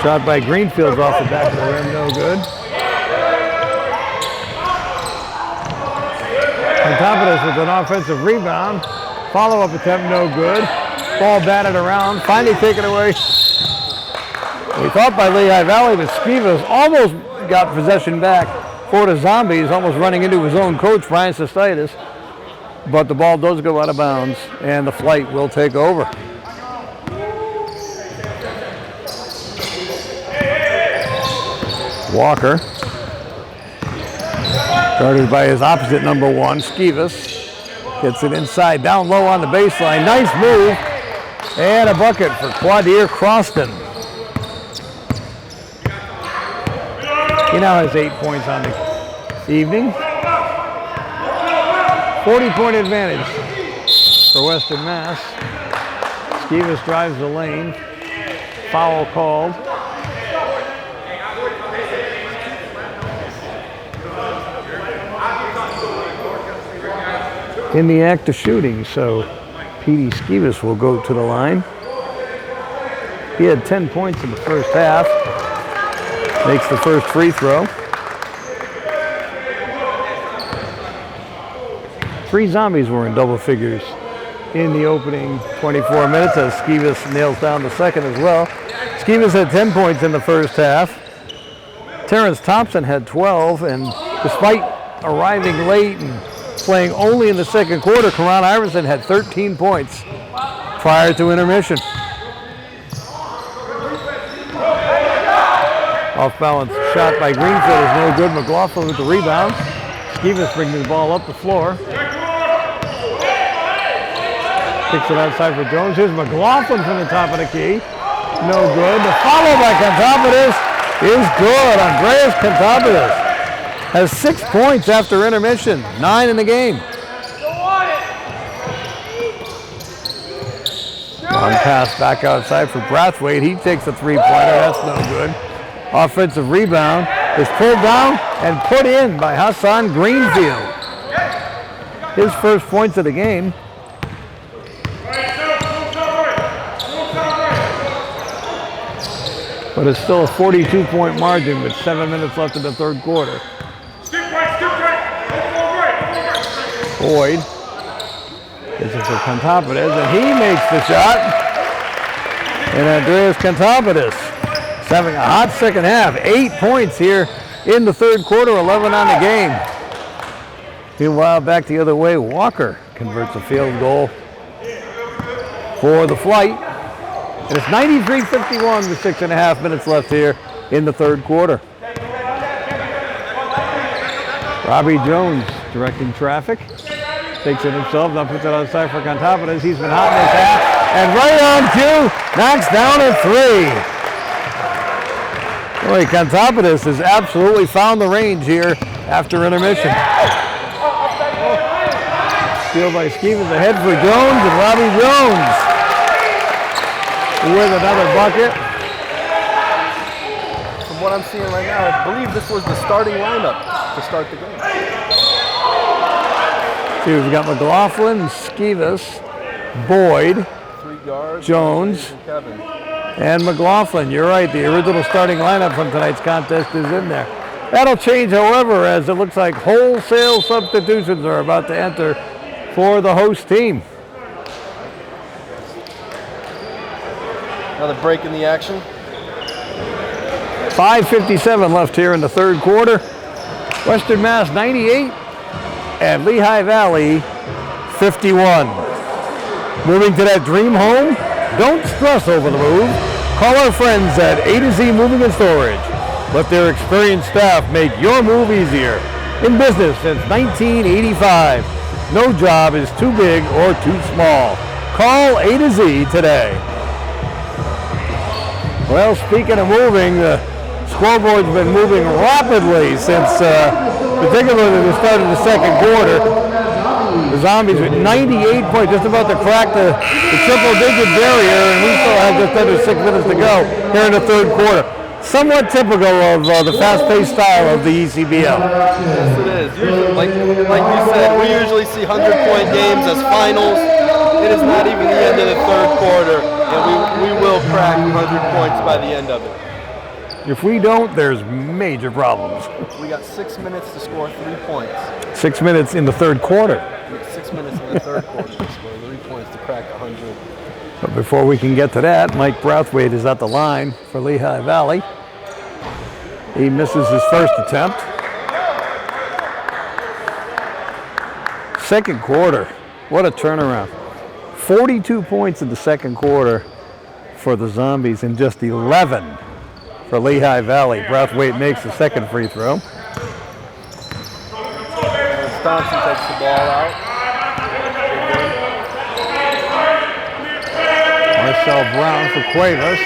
Shot by Greenfield off the back of the rim, no good. Kontopoulos with an offensive rebound. Follow-up attempt, no good. Ball batted around, finally taken away. We thought by Lehigh Valley, but Skivas almost got possession back for the Zombies, almost running into his own coach, Brian Stasaitis. But the ball does go out of bounds, and the Flight will take over. Walker, guarded by his opposite number one, Skivas, gets it inside, down low on the baseline. Nice move, and a bucket for Quadir Croston. He now has 8 points on the evening. 40-point advantage for Western Mass. Skivas drives the lane. Foul called. In the act of shooting, so P.D. Skivas will go to the line. He had 10 points in the first half. Makes the first free throw. 3 Zombies were in double figures in the opening 24 minutes as Skivas nails down the second as well. Skivas had 10 points in the first half. Terrance Thompson had 12, and despite arriving late and playing only in the second quarter, Karan Iverson had 13 points prior to intermission. Off-balance shot by Greenfield is no good. McLaughlin with the rebound. Skivas bringing the ball up the floor. Kicks it outside for Jones. Here's McLaughlin from the top of the key. No good. The follow by Kontopoulos is good. Andreas Kontopoulos has 6 points after intermission, 9 in the game. Long pass back outside for Brathwaite. He takes a three-pointer. That's no good. Offensive rebound is pulled down and put in by Hassan Greenfield. His first points of the game. But it's still a 42-point margin with 7 minutes left in the third quarter. Boyd gets it for Kontopoulos, and he makes the shot. And Andreas Kontopoulos is having a hot second half. 8 points here in the third quarter, 11 on the game. Meanwhile, back the other way, Walker converts a field goal for the Flight. And it's 93-51 with 6.5 minutes left here in the third quarter. Robbie Jones directing traffic. Takes it himself, now puts it outside for Kontopoulos. He's been hot in this half. And right on cue, knocks down a three. Boy, Kontopoulos has absolutely found the range here after intermission. Steal by Skivas ahead for Jones, and Robbie Jones with another bucket. From what I'm seeing right now, I believe this was the starting lineup to start the game. See, we've got McLaughlin, Skivas, Boyd, 3 guards, Jones, and Kevin. And McLaughlin. You're right, the original starting lineup from tonight's contest is in there. That'll change, however, as it looks like wholesale substitutions are about to enter for the host team. Another break in the action. 5:57 left here in the third quarter. Western Mass 98, and Lehigh Valley 51. Moving to that dream home? Don't stress over the move. Call our friends at A to Z Moving and Storage. Let their experienced staff make your move easier. In business since 1985. No job is too big or too small. Call A to Z today. Well, speaking of moving, the scoreboard's been moving rapidly since, particularly the start of the second quarter. The Zombies with 98 points, just about to crack the triple-digit barrier, and we still have just under 6 minutes to go here in the third quarter. Somewhat typical of the fast-paced style of the ECBL. Yes, it is. Usually, like you said, we usually see 100-point games as finals. It is not even the end of the third quarter, and we will crack 100 points by the end of it. If we don't, there's major problems. We got 6 minutes to score 3 points. 6 minutes in the third quarter. 6 minutes in the third quarter to score 3 points to crack 100. But before we can get to that, Mike Brathwaite is at the line for Lehigh Valley. He misses his first attempt. Second quarter, what a turnaround. 42 points in the second quarter for the Zombies and just 11 for Lehigh Valley. Brathwaite makes the second free throw. Thompson takes the ball out. Marcel Brown for Cuevas.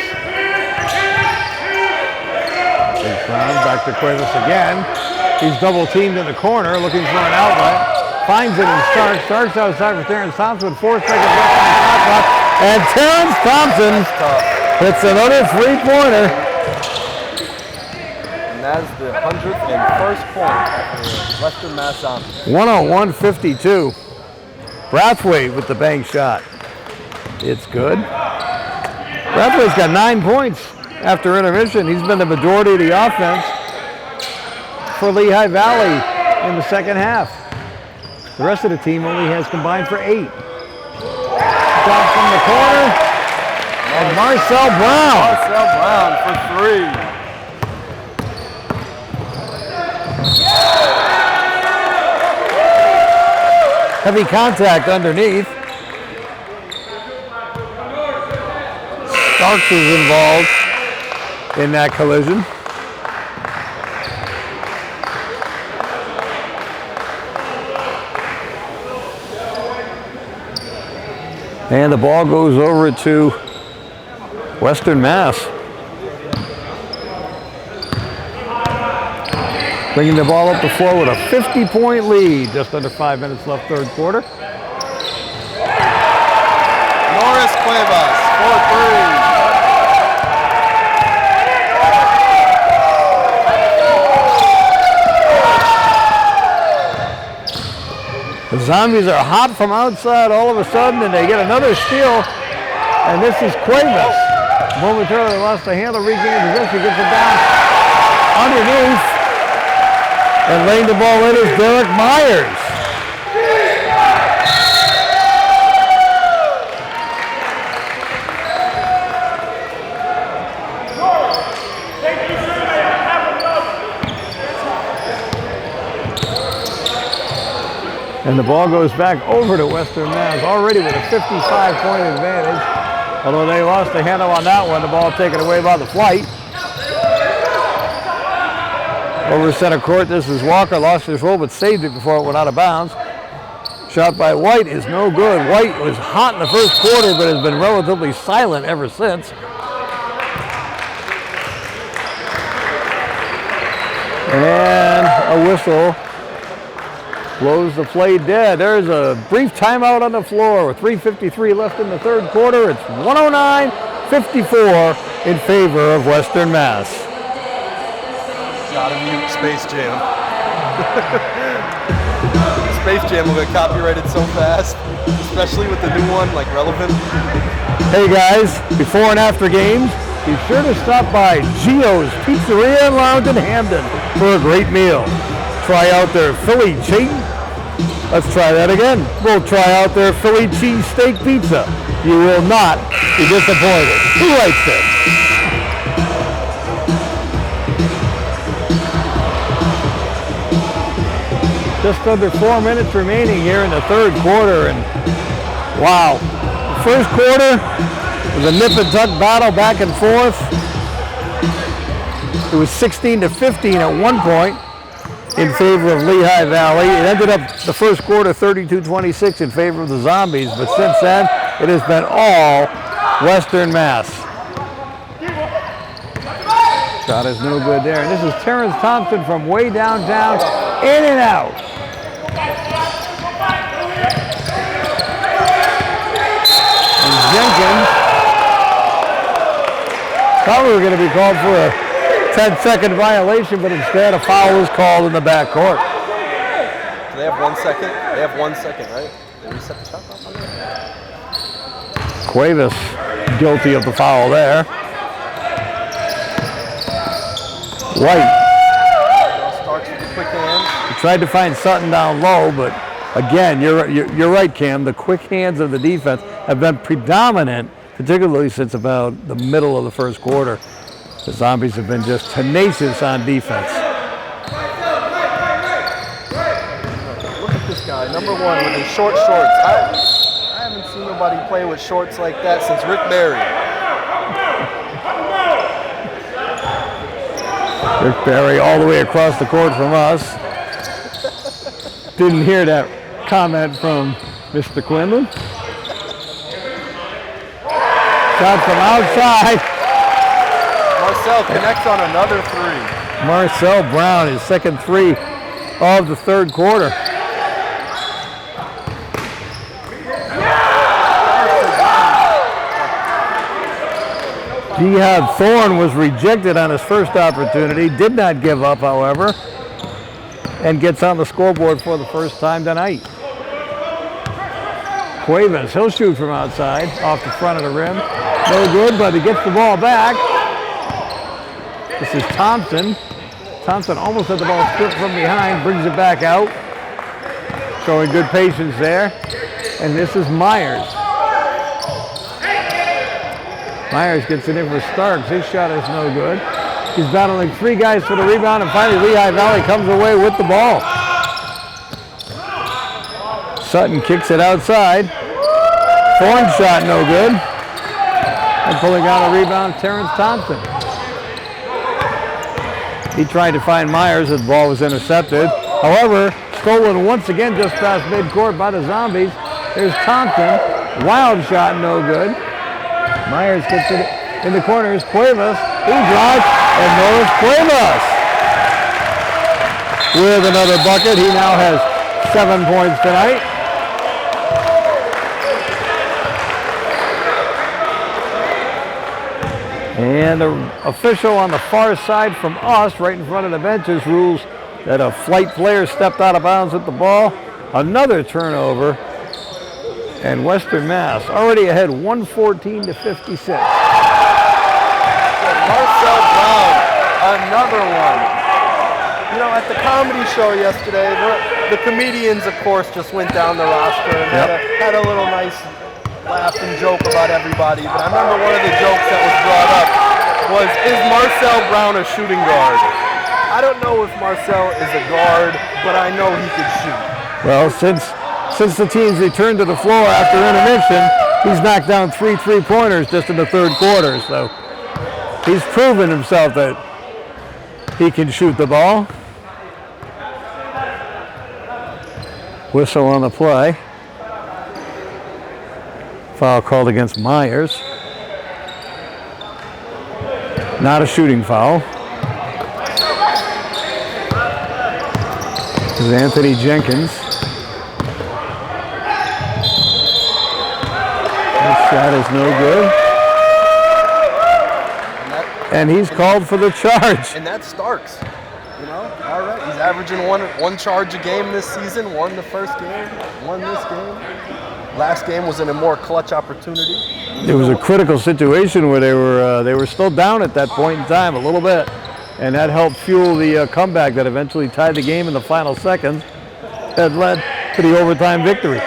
Big Brown back to Cuevas again. He's double teamed in the corner looking for an outlet. Finds it and starts outside for Terrance Thompson with 4 seconds left on the shot clock. And Terrance Thompson hits another three-pointer. And that's the 101st point for Western Mass Zombies. 101-52. Brathwaite with the bank shot. It's good. Brathwaite's got 9 points after intermission. He's been the majority of the offense for Lehigh Valley in the second half. The rest of the team only has combined for 8. Shot from the corner. And Marcel Brown. Marcel Brown for 3. Heavy contact underneath. Starks is involved in that collision. And the ball goes over to Western Mass. Bringing the ball up the floor with a 50-point lead. Just under 5 minutes left, third quarter. Norris Cuevas for 3. The Zombies are hot from outside all of a sudden, and they get another steal. And this is Cuevas. Momentarily lost the handle, regained possession, gets it down underneath. And laying the ball in is Derek Myers. And the ball goes back over to Western Mass, already with a 55-point advantage. Although they lost the handle on that one, the ball taken away by the flight. Over center court, this is Walker, lost his roll but saved it before it went out of bounds. Shot by White is no good. White was hot in the first quarter but has been relatively silent ever since. And a whistle blows the play dead. There's a brief timeout on the floor with 3:53 left in the third quarter. It's 109-54 in favor of Western Mass. Gotta mute Space Jam. Space Jam will get copyrighted so fast, especially with the new one, like Relevant. Hey guys, before and after games, be sure to stop by Gio's Pizzeria and Lounge in Hamden for a great meal. Try out their Philly cheese. Let's try that again. We'll try out their Philly cheesesteak pizza. You will not be disappointed. Who writes this? Just under 4 minutes remaining here in the third quarter, and wow. The first quarter was a nip and tuck battle back and forth. It was 16-15 at one point in favor of Lehigh Valley. It ended up the first quarter 32-26 in favor of the Zombies, but since then it has been all Western Mass. Shot is no good there. And this is Terrance Thompson from way downtown, in and out. And Jenkins thought we were going to be called for a 10-second violation, but instead a foul was called in the backcourt. Do they have 1 second? They have 1 second, right? They reset the shot clock on that? Cuevas guilty of the foul there. White. Starks with the quick hands. He tried to find Sutton down low, but again, you're right, Cam. The quick hands of the defense have been predominant, particularly since about the middle of the first quarter. The Zombies have been just tenacious on defense. Look at this guy, number one, with his short shorts. I haven't seen nobody play with shorts like that since Rick Barry. Rick Barry all the way across the court from us. Didn't hear that comment from Mr. Quinlan. Shot from outside. Marcel connects on another three. Marcel Brown, his second three of the third quarter. Jihad Thorne was rejected on his first opportunity, did not give up, however, and gets on the scoreboard for the first time tonight. Cuevas, he'll shoot from outside, off the front of the rim. No good, but he gets the ball back. This is Thompson. Thompson almost had the ball stripped from behind, brings it back out. Showing good patience there. And this is Myers. Myers gets it in for Starks. His shot is no good. He's battling three guys for the rebound, and finally Lehigh Valley comes away with the ball. Sutton kicks it outside. Thorne shot no good. And pulling out a rebound, Terrance Thompson. He tried to find Myers as the ball was intercepted. However, stolen once again just past midcourt by the Zombies. There's Thompson. Wild shot, no good. Myers gets it in the corners. Cuevas, he drives, and Norris Cuevas with another bucket. He now has 7 points tonight. And the official on the far side from us, right in front of the benches, rules that a flight player stepped out of bounds with the ball. Another turnover. And Western Mass already ahead 114-56. Marcel Brown, another one. You know, at the comedy show yesterday, the comedians, of course, just went down the roster and had a little nice laugh and joke about everybody. But I remember one of the jokes that was brought up was, is Marcel Brown a shooting guard? I don't know if Marcel is a guard, but I know he could shoot. Well, since the teams returned to the floor after intermission, he's knocked down 3 3-pointers just in the third quarter. So he's proven himself that he can shoot the ball. Whistle on the play. Foul called against Myers. Not a shooting foul. This is Anthony Jenkins. Shot is no good. And he's called for the charge. And that's Starks. You know, all right. He's averaging one charge a game this season. Won the first game, won this game. Last game was in a more clutch opportunity. It was a critical situation where they were still down at that point in time a little bit. And that helped fuel the comeback that eventually tied the game in the final seconds. That led to the overtime victory.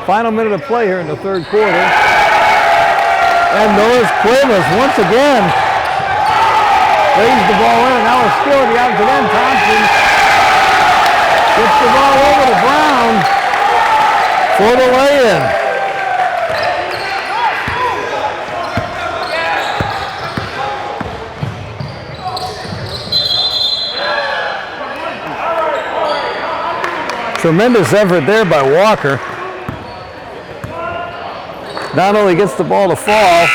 Final minute of play here in the third quarter. And Norris Cuevas once again lays the ball in, and now a steal at the opposite end. Thompson Gets the ball over to Brown for the lay-in. Tremendous effort there by Walker. Not only gets the ball to fall,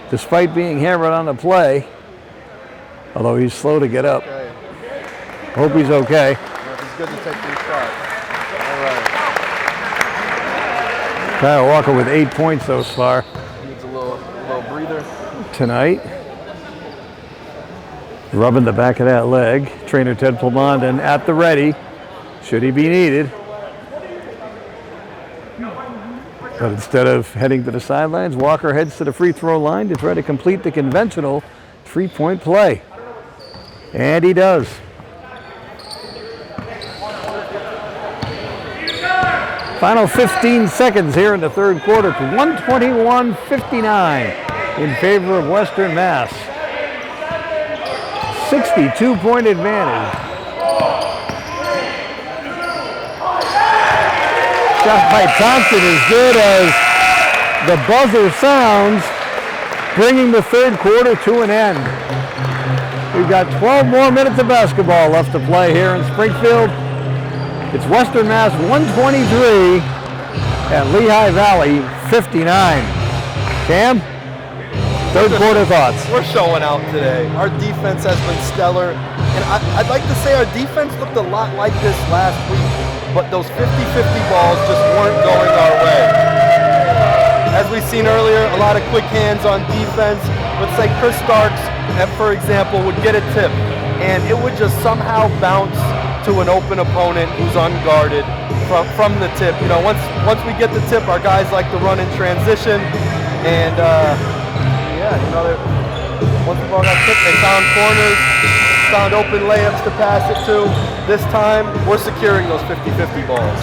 despite being hammered on the play, although he's slow to get up. Okay. Hope he's okay. Yeah, he's good to take these shots. All right. Kyle Walker with 8 points thus far Needs a little breather. tonight. Rubbing the back of that leg. Trainer Ted Plomondon at the ready, should he be needed. But instead of heading to the sidelines, Walker heads to the free throw line to try to complete the conventional three-point play. And he does. Final 15 seconds here in the third quarter to 121-59 in favor of Western Mass. 62-point advantage. Shot by Thompson as good as the buzzer sounds, bringing the third quarter to an end. We've got 12 more minutes of basketball left to play here in Springfield. It's Western Mass 123 and Lehigh Valley 59. Cam? Third quarter thoughts. We're showing out today. Our defense has been stellar. And I'd like to say our defense looked a lot like this last week, but those 50-50 balls just weren't going our way. As we've seen earlier, a lot of quick hands on defense. Let's say Chris Starks, for example, would get a tip, and it would just somehow bounce to an open opponent who's unguarded from the tip. You know, once we get the tip, our guys like to run in transition, and yeah, you know, once the ball got tipped, they found corners, found open layups to pass it to. This time, we're securing those 50-50 balls.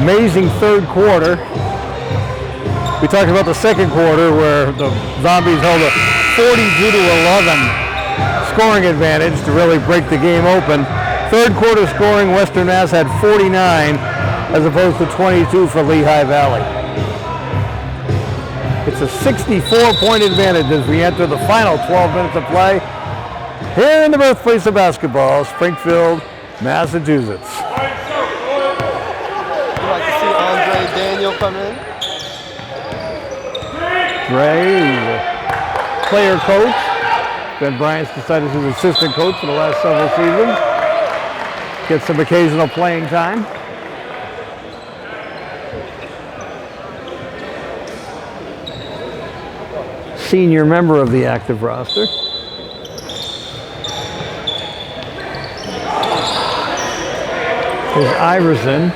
Amazing third quarter. We talked about the second quarter where the Zombies held a 42-11 scoring advantage to really break the game open. Third quarter scoring, Western Mass had 49 as opposed to 22 for Lehigh Valley. It's a 64-point advantage as we enter the final 12 minutes of play here in the birthplace of basketball, Springfield, Massachusetts. You'd like to see Andre Daniel come in? Ray, the player coach, Ben Bryant's decided to be assistant coach for the last several seasons. Get some occasional playing time. Senior member of the active roster. There's Iverson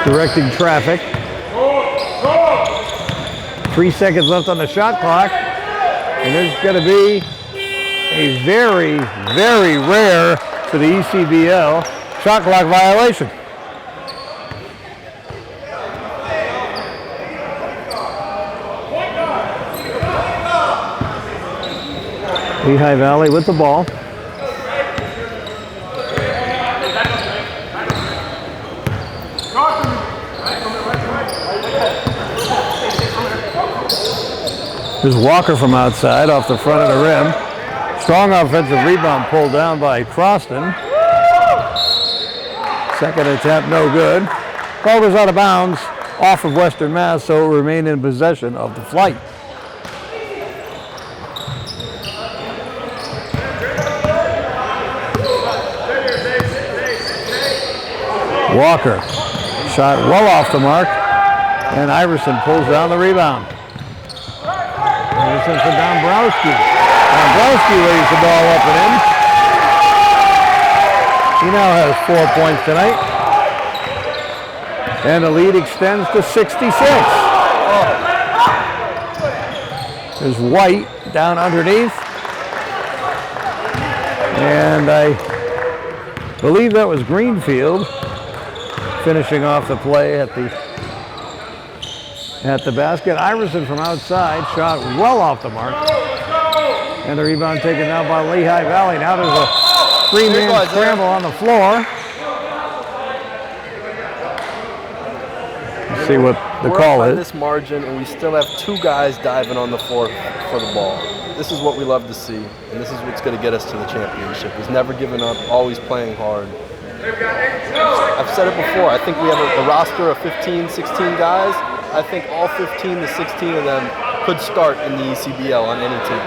directing traffic. 3 seconds left on the shot clock. And there's going to be a very, very rare for the ECBL shot clock violation. Lehigh Valley with the ball. There's Walker from outside off the front of the rim. Strong offensive rebound pulled down by Croston. Second attempt, no good. Ball goes out of bounds off of Western Mass, so it will remain in possession of the flight. Walker, shot well off the mark, and Iverson pulls down the rebound. Iverson for Dombrowski. Dombrowski lays the ball up and in. He now has 4 points tonight. And the lead extends to 66. There's White down underneath. And I believe that was Greenfield finishing off the play at the basket. Iverson from outside, shot well off the mark. And the rebound taken down by Lehigh Valley. Now there's a three-man scramble on the floor. Let's see what the call is. We're up by this margin, and we still have 2 guys diving on the floor for the ball. This is what we love to see, and this is what's going to get us to the championship. Is never giving up, always playing hard. I've said it before. I think we have a roster of 15, 16 guys. I think all 15 to 16 of them could start in the ECBL on any team.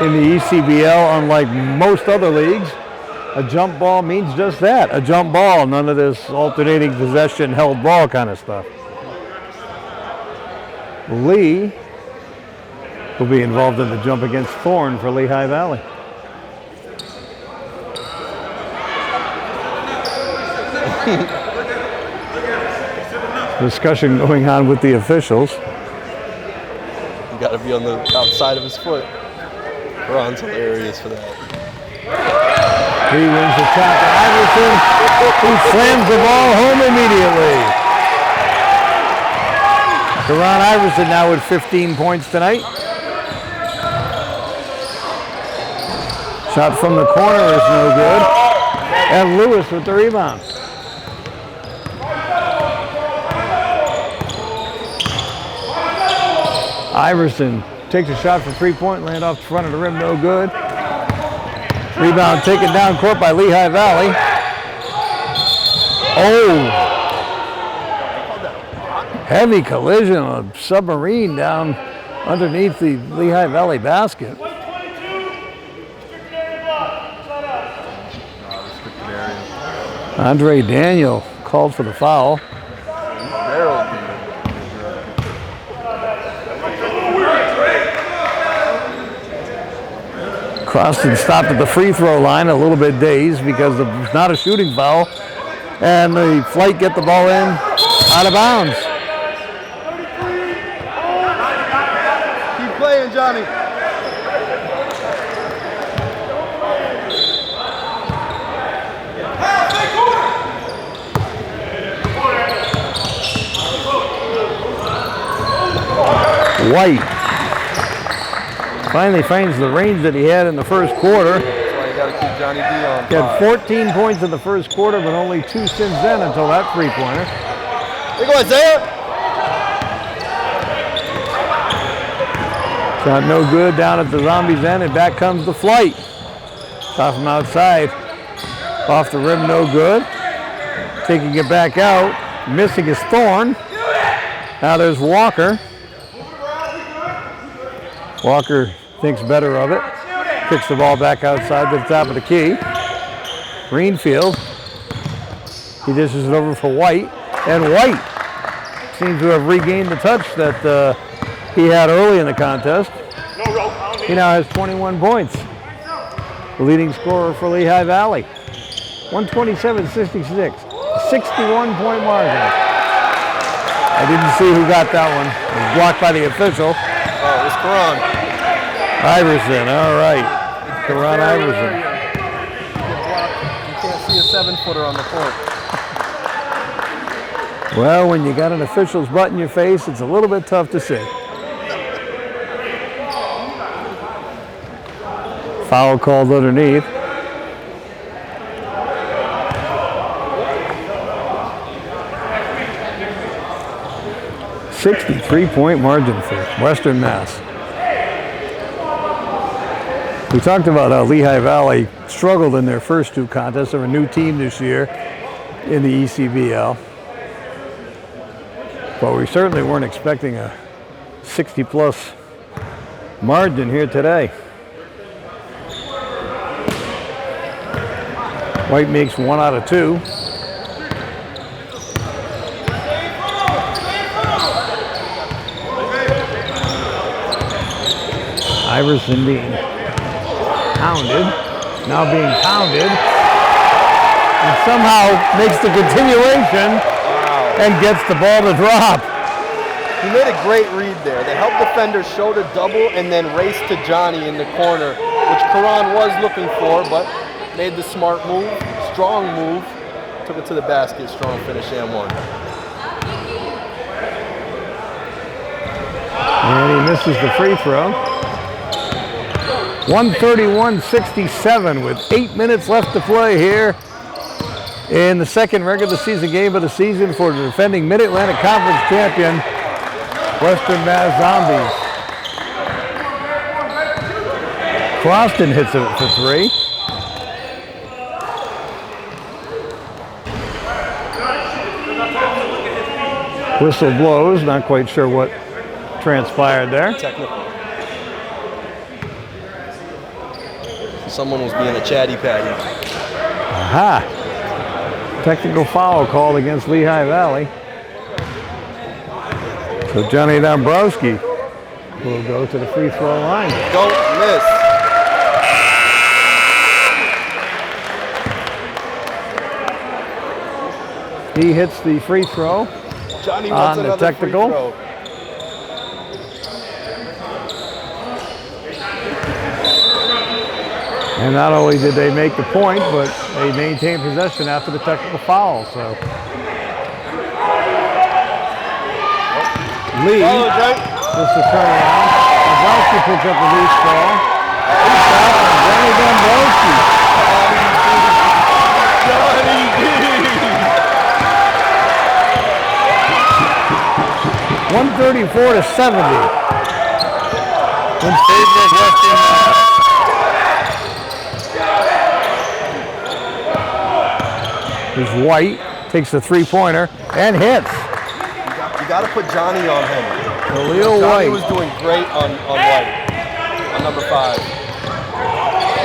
In the ECBL, unlike most other leagues, a jump ball means just that, a jump ball, none of this alternating possession, held ball kind of stuff. Lee will be involved in the jump against Thorne for Lehigh Valley. Discussion going on with the officials. You got to be on the outside of his foot. Ron's hilarious for that. He wins the shot to Iverson, who slams the ball home immediately. Terrance Iverson now with 15 points tonight. Shot from the corner is no good. And Lewis with the rebound. Iverson takes a shot from three-point land off the front of the rim, no good. Rebound taken down court by Lehigh Valley. Oh! Heavy collision of a submarine down underneath the Lehigh Valley basket. Andre Daniel called for the foul. Croston stopped at the free throw line, a little bit dazed because it's not a shooting foul. And the Flight get the ball in out of bounds. Keep playing, Johnny. White finally finds the range that he had in the first quarter. That's why you got to keep Johnny D on. He had 14 points in the first quarter, but only 2 since then until that three-pointer. There you go, Isaiah. Shot no good down at the Zombies' end, and back comes the Flight. Shot from outside. Off the rim, no good. Taking it back out. Missing is Thorne. Now there's Walker. Walker thinks better of it. Kicks the ball back outside to the top of the key. Greenfield. He dishes it over for White. And White seems to have regained the touch that he had early in the contest. He now has 21 points. The leading scorer for Lehigh Valley. 127-66. 61-point margin. I didn't see who got that one. It was blocked by the official. Oh, it was Karan. Iverson, all right. Karan Iverson. You can't see a 7-footer on the court. Well, when you got an official's butt in your face, it's a little bit tough to see. Foul called underneath. .63 margin for Western Mass. We talked about how Lehigh Valley struggled in their first 2 contests. They're a new team this year in the ECBL. But we certainly weren't expecting a 60-plus margin here today. White makes 1 out of 2. Iverson being pounded, now being pounded, and somehow makes the continuation and gets the ball to drop. He made a great read there. The help defender showed a double and then raced to Johnny in the corner, which Karan was looking for, but made the smart move, strong move, took it to the basket, strong finish and 1. And he misses the free throw. 131-67 with 8 minutes left to play here in the second regular season game of the season for the defending Mid-Atlantic Conference champion, Western Mass Zombies. Croston hits it for three. Whistle blows, not quite sure what transpired there. Technical. Someone was being a chatty patty. Aha! Technical foul called against Lehigh Valley. So Johnny Dombrowski will go to the free throw line. Don't miss. He hits the free throw. Johnny On the technical. And not only did they make the point, but they maintained possession after the technical foul. So Lee, this is a turnaround. Dombrowski picks up the loose ball. Johnny Dombrowski. 134-70. In favor of Western Mass. Here's White, takes the three-pointer and hits. You got to put Johnny on him. Khalil Johnny White. was doing great on White, on number 5.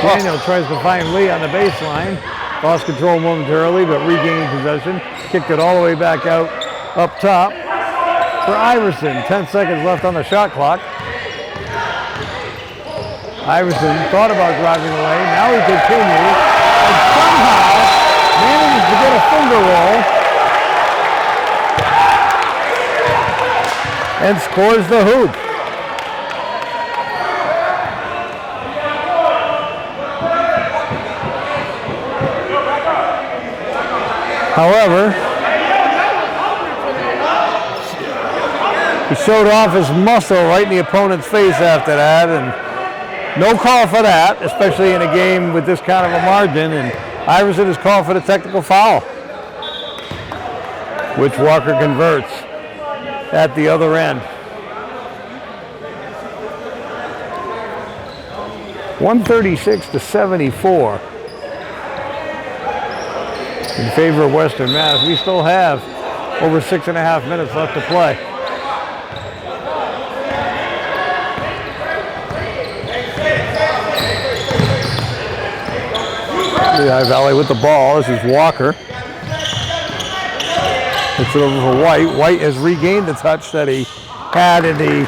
Daniel tries to find Lee on the baseline. Lost control momentarily, but regaining possession. Kicked it all the way back out up top for Iverson. 10 seconds left on the shot clock. Iverson thought about driving away. Now he continues and somehow manages to get a finger roll and scores the hoop. However, he showed off his muscle right in the opponent's face after that, and no call for that, especially in a game with this kind of a margin, and Iverson is called for the technical foul, which Walker converts at the other end. 136-74 in favor of Western Mass. We still have over 6.5 minutes left to play. Lehigh Valley with the ball. This is Walker. It's over for White. White has regained the touch that he had in the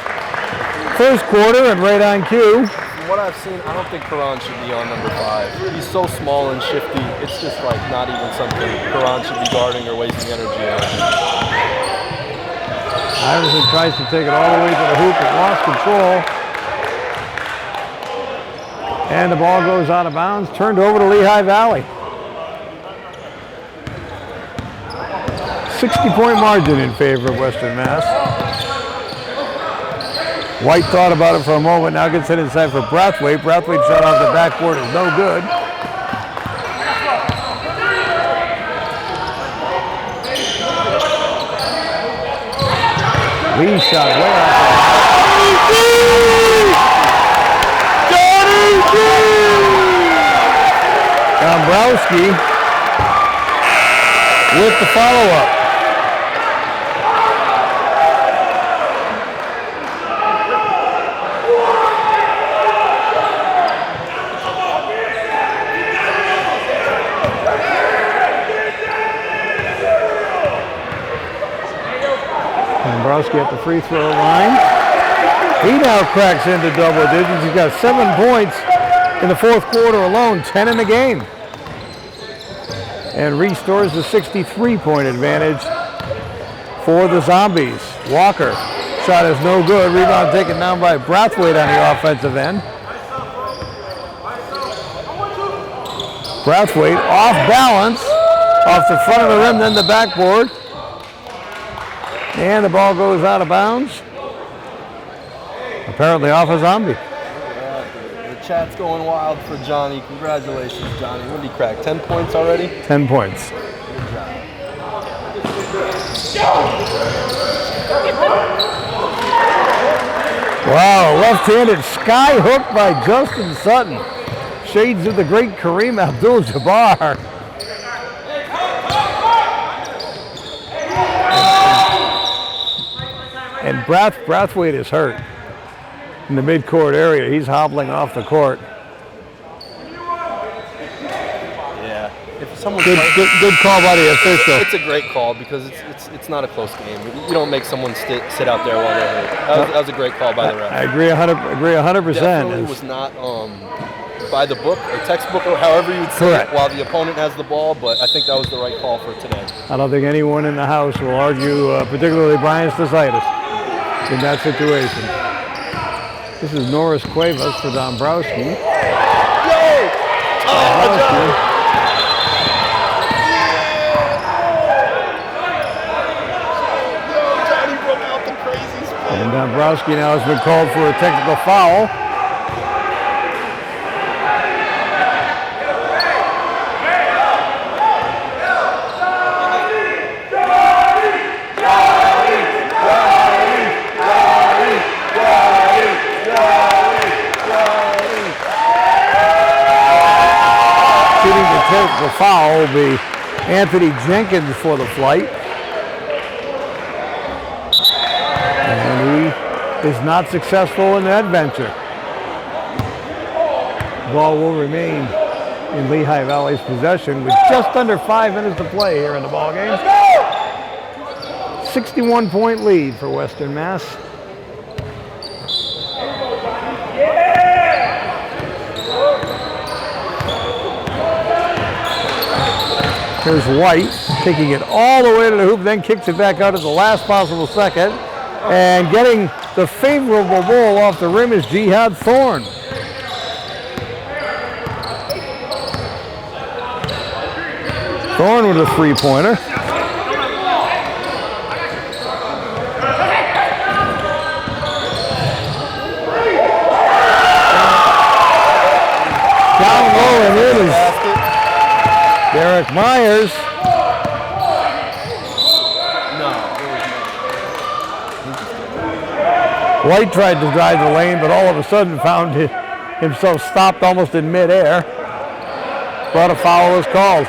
first quarter and right on cue. From what I've seen, I don't think Karan should be on number 5. He's so small and shifty. It's just like not even something Karan should be guarding or wasting energy on. Iverson tries to take it all the way to the hoop but lost control. And the ball goes out of bounds, turned over to Lehigh Valley. 60-point margin in favor of Western Mass. White thought about it for a moment, now gets it inside for Brathwaite. Brathwaite shot off the backboard is no good. Lee shot way off. Dombrowski with the follow-up. Dombrowski at the free throw line. He now cracks into double digits. He's got 7 points in the fourth quarter alone, 10 in the game. And restores the 63-point advantage for the Zombies. Walker, shot is no good. Rebound taken down by Brathwaite on the offensive end. Brathwaite off balance, off the front of the rim, then the backboard. And the ball goes out of bounds. Apparently off a zombie. The chat's going wild for Johnny. Congratulations, Johnny. What did he crack? 10 points already? 10 points. Wow, left-handed sky hook by Justin Sutton. Shades of the great Kareem Abdul-Jabbar. And Brathwaite is hurt in the midcourt area. He's hobbling off the court. Yeah. If someone's Good call by the official. It's a great call because it's not a close game. You don't make someone sit out there while they're hurt. That was a great call by the ref. I agree 100%. Definitely was not by the book or textbook or however you'd say it while the opponent has the ball, but I think that was the right call for today. I don't think anyone in the house will argue, particularly Brian Stasaitis, in that situation. This is Norris Cuevas for Dombrowski. Johnny broke out the crazy spin. And Dombrowski now has been called for a technical foul. The foul will be Anthony Jenkins for the flight. And he is not successful in that venture. Ball will remain in Lehigh Valley's possession with just under 5 minutes to play here in the ball game. 61-point lead for Western Mass. Here's White taking it all the way to the hoop, then kicks it back out at the last possible second. And getting the favorable ball off the rim is Jihad Thorne. Thorne with a three-pointer. Down low and in is Derek Myers. White tried to drive the lane, but all of a sudden found himself stopped almost in midair. But a foul was called.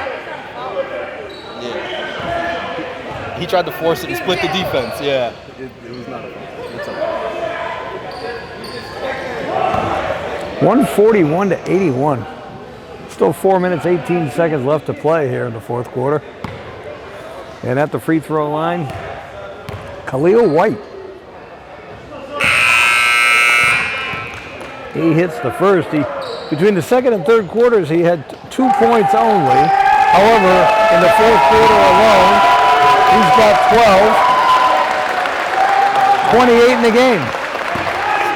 Yeah. He tried to force it and split the defense. Yeah. It was not a foul. It's okay. 141 to 81. Still 4 minutes, 18 seconds left to play here in the fourth quarter. And at the free throw line, Khalil White. He hits the first. Between the second and third quarters, he had 2 points only. However, in the fourth quarter alone, he's got 12, 28 in the game.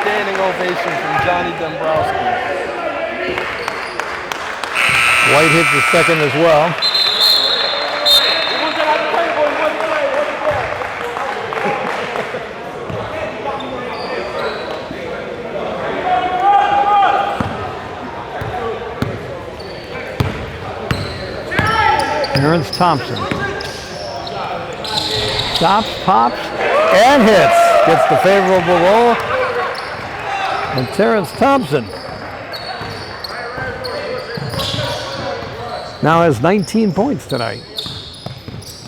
Standing ovation from Johnny Dombrowski. White hits the second as well. Terrance Thompson stops, pops, and hits. Gets the favorable roll. And Terrance Thompson now has 19 points tonight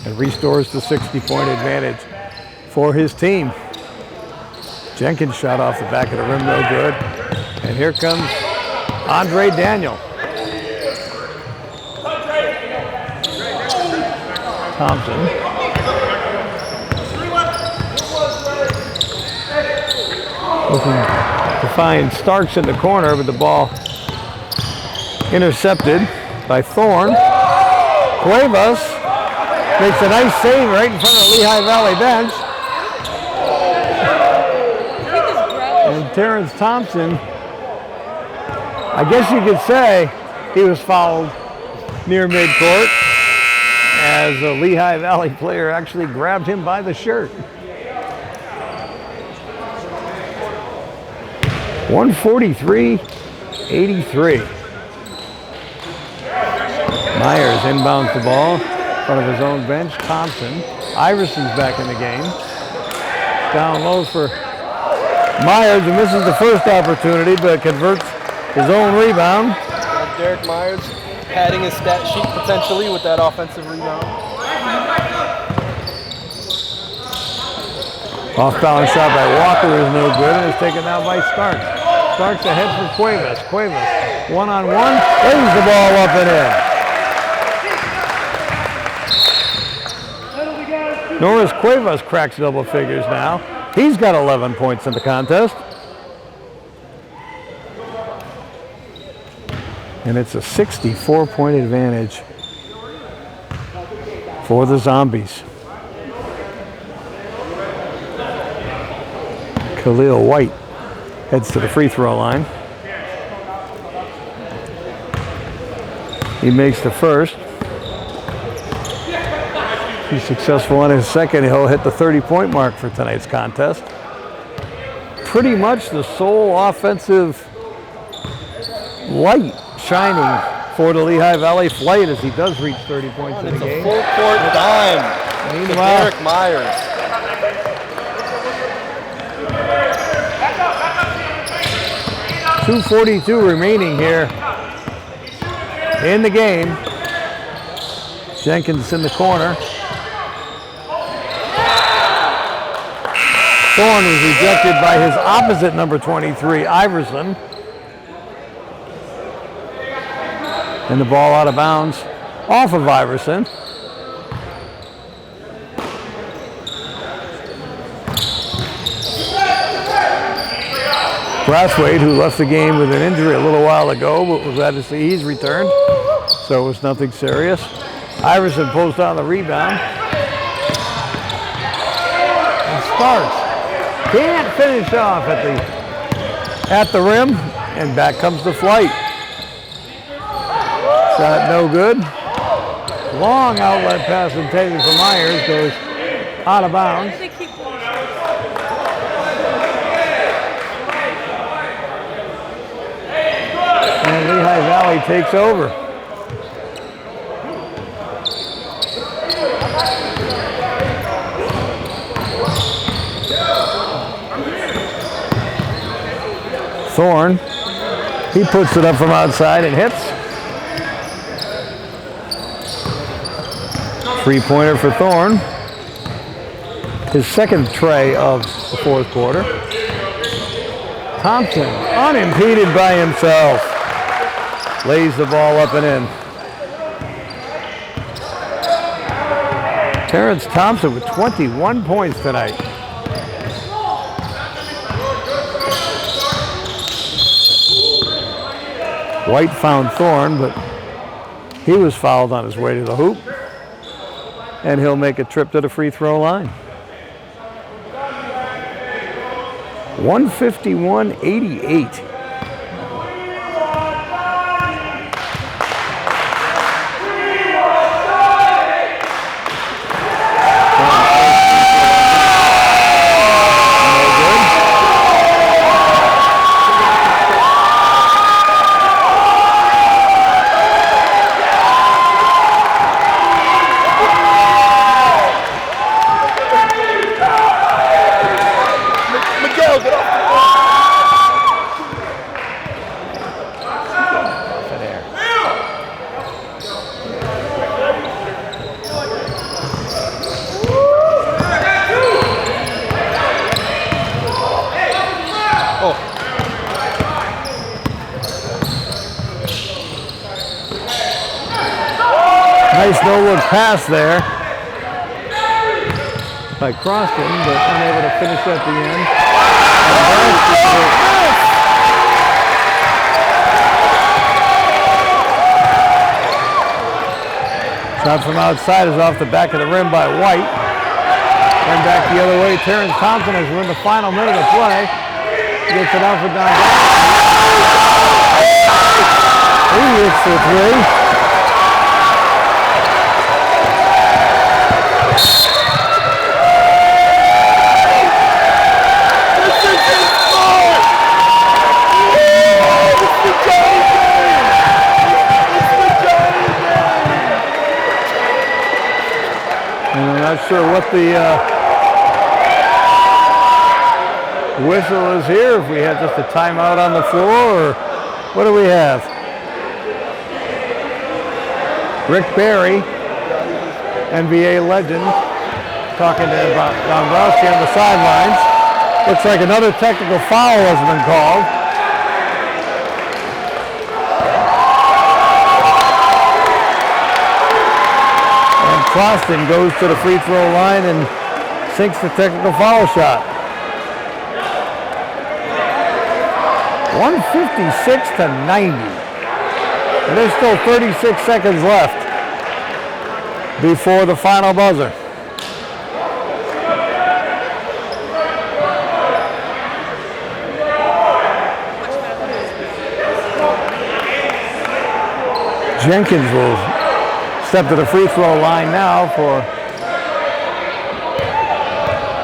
and restores the 60-point advantage for his team. Jenkins shot off the back of the rim, no good. And here comes Andre Daniel. Thompson. Looking to find Starks in the corner, but the ball intercepted by Thorne. Cuevas makes a nice save right in front of the Lehigh Valley bench. And Terrance Thompson, I guess you could say he was fouled near midcourt, as a Lehigh Valley player actually grabbed him by the shirt. 143-83. Myers inbounds the ball in front of his own bench. Thompson. Iverson's back in the game. Down low for Myers, who misses the first opportunity, but converts his own rebound. Derek Myers padding his stat sheet potentially with that offensive rebound. Off-balance shot by Walker is no good, and is taken down by Starks. Starks ahead for Cuevas. Cuevas, one-on-one, lays the ball up and in. Norris Cuevas cracks double figures now. He's got 11 points in the contest. And it's a 64-point advantage for the Zombies. Khalil White heads to the free throw line. He makes the first. He's successful on his second. He'll hit the 30-point mark for tonight's contest. Pretty much the sole offensive light shining for the Lehigh Valley Flight as he does reach 30 points in the game. It's a full-court dime to Derek Myers. .242 remaining here in the game. Jenkins in the corner. Thorne was rejected by his opposite number 23, Iverson. And the ball out of bounds off of Iverson. Brathwaite, who left the game with an injury a little while ago, but was glad to see he's returned. So it was nothing serious. Iverson pulls down the rebound. And Starks can't finish off at the rim, and back comes the Flight. Shot no good. Long outlet pass intended for Myers goes out of bounds. And Lehigh Valley takes over. Thorne, he puts it up from outside and hits. Three-pointer for Thorne. His second tray of the fourth quarter. Thompson, unimpeded by himself, lays the ball up and in. Terrance Thompson with 21 points tonight. White found Thorne, but he was fouled on his way to the hoop. And he'll make a trip to the free throw line. 151-88. Nice no-look pass there by Croston, but unable to finish at the end. Shot from outside is off the back of the rim by White. And back the other way, Terrance Thompson as we're in the final minute of play. Gets it out for Dombrowski. He hits for three. sure what the whistle is here, if we have just a timeout on the floor, or what do we have? Rick Barry, NBA legend, talking to Dombrowski on the sidelines. Looks like another technical foul has been called. And Croston goes to the free throw line and sinks the technical foul shot. 156 to 90. And there's still 36 seconds left before the final buzzer. Jenkins will step to the free throw line now for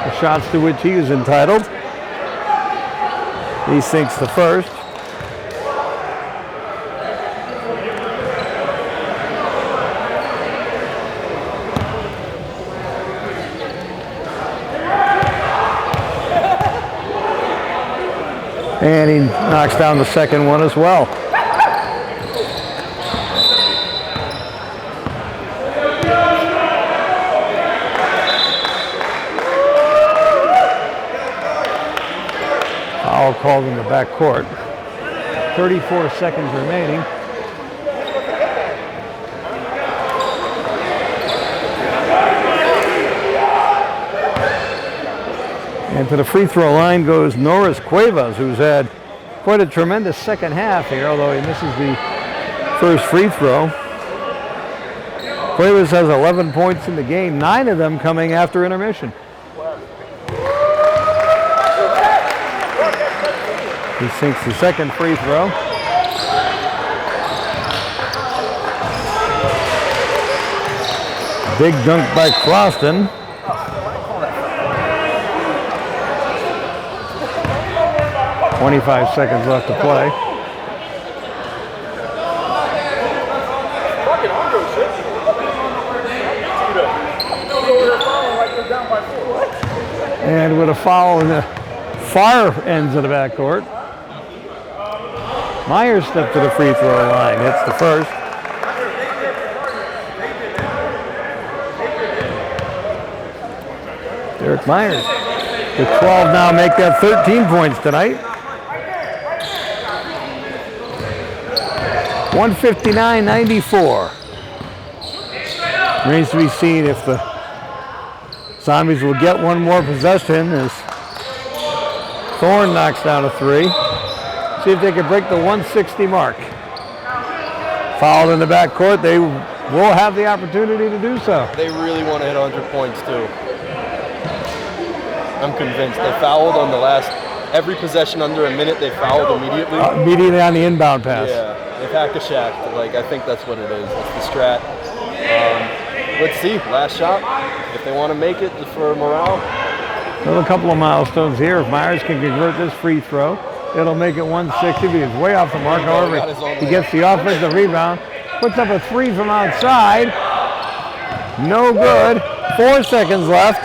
the shots to which he is entitled. He sinks the first. And he knocks down the second one as well. Foul called in the back court. 34 seconds remaining. And to the free throw line goes Norris Cuevas, who's had quite a tremendous second half here, although he misses the first free throw. Cuevas has 11 points in the game, 9 of them coming after intermission. He sinks the second free throw. Big dunk by Croston. .25 seconds left to play. And with a foul in the far ends of the backcourt, Myers stepped to the free throw line, hits the first. Derek Myers with 12 now, make that 13 points tonight. 159-94. Remains to be seen if the Zombies will get one more possession as Thorne knocks down a three. See if they can break the 160 mark. Fouled in the backcourt, they will have the opportunity to do so. They really want to hit 100 points too. I'm convinced. They fouled on the last, every possession under a minute, they fouled immediately. Immediately on the inbound pass. Yeah, they've hacked a shack. Like, I think that's what it is. It's the strat. Let's see, last shot. If they want to make it for morale. Still a couple of milestones here. If Myers can convert this free throw, it'll make it 160. But he's way off the mark. However, he gets the offensive rebound. Puts up a three from outside. No good. 4 seconds left.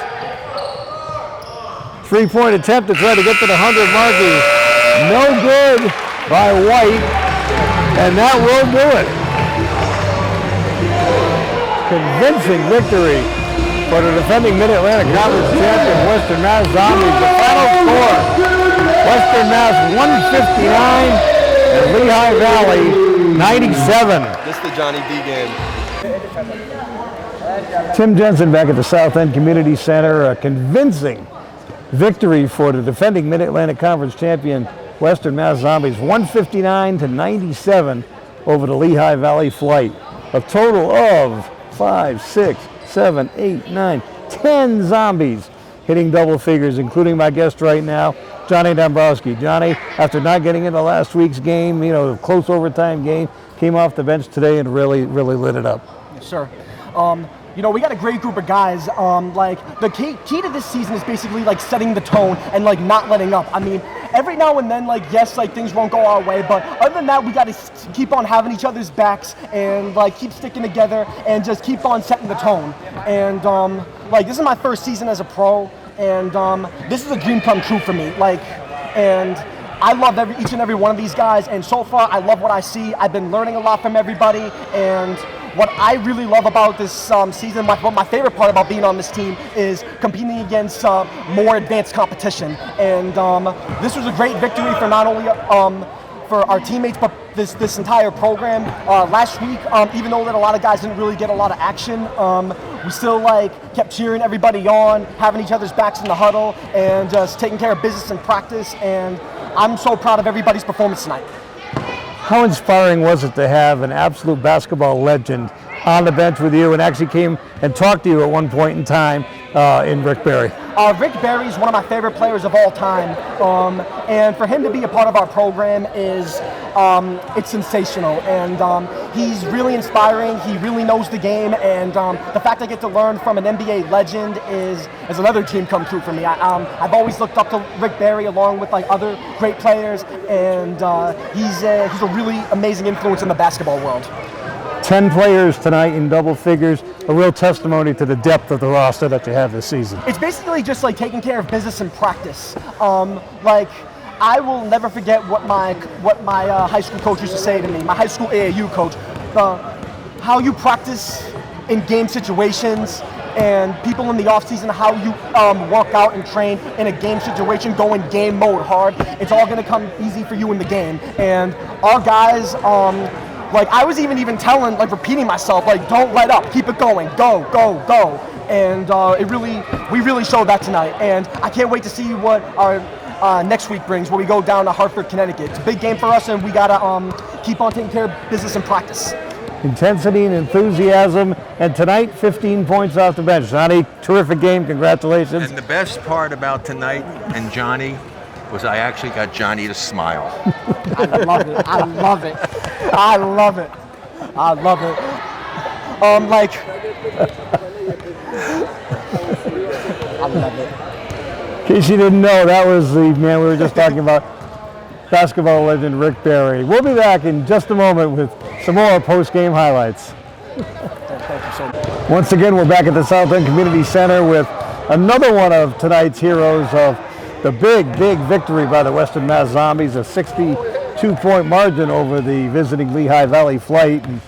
3-point attempt to try to get to the 100 mark is no good by White, and that will do it. Convincing victory for the defending Mid-Atlantic Conference champion Western Mass Zombies. The final score, Western Mass 159 and Lehigh Valley 97. This is the Johnny D game. Tim Jensen back at the South End Community Center. A convincing victory for the defending Mid-Atlantic Conference champion Western Mass Zombies, 159-97 over the Lehigh Valley Flight. A total of 5, 6, 7, 8, 9, 10 Zombies hitting double figures, including my guest right now, Johnny Dombrowski. Johnny, after not getting into last week's game, a close overtime game, came off the bench today and really lit it up. Yes, sir. We got a great group of guys. The key to this season is basically like setting the tone and like not letting up. I mean, every now and then, like, yes, like, things won't go our way, but other than that, we got to keep on having each other's backs and, like, keep sticking together and just keep on setting the tone. And, like, this is my first season as a pro, and this is a dream come true for me. Like, and I love each and every one of these guys, and so far, I love what I see. I've been learning a lot from everybody, and what I really love about this season, my favorite part about being on this team is competing against more advanced competition. And this was a great victory for not only for our teammates, but this entire program. Last week, even though that a lot of guys didn't really get a lot of action, we still kept cheering everybody on, having each other's backs in the huddle, and just taking care of business in practice. And I'm so proud of everybody's performance tonight. How inspiring was it to have an absolute basketball legend on the bench with you and actually came and talked to you at one point in time in Rick Barry? Rick Barry is one of my favorite players of all time, and for him to be a part of our program is it's sensational, and he's really inspiring. He really knows the game, and the fact I get to learn from an NBA legend is another dream come true for me. I've always looked up to Rick Barry along with other great players, and he's a really amazing influence in the basketball world. 10 players tonight in double figures, a real testimony to the depth of the roster that you have this season. It's basically just taking care of business in practice. I will never forget what my high school coach used to say to me, my high school AAU coach, how you practice in game situations and people in the off season, how you work out and train in a game situation, go in game mode hard. It's all gonna come easy for you in the game. And our guys, I was even telling, repeating myself, don't let up, keep it going, go, go, go. And we really showed that tonight. And I can't wait to see what our next week brings, where we go down to Hartford, Connecticut. It's a big game for us, and we gotta keep on taking care of business in practice. Intensity and enthusiasm, and tonight 15 points off the bench. Johnny, terrific game, congratulations. And the best part about tonight and Johnny was I actually got Johnny to smile. I love it. I love it. I love it. I love it. I love it. In case you didn't know, that was the man we were just talking about, basketball legend Rick Barry. We'll be back in just a moment with some more post-game highlights. Thank you so much. Once again, we're back at the South End Community Center with another one of tonight's heroes of the big victory by the Western Mass Zombies, a 62-point margin over the visiting Lehigh Valley Flight. And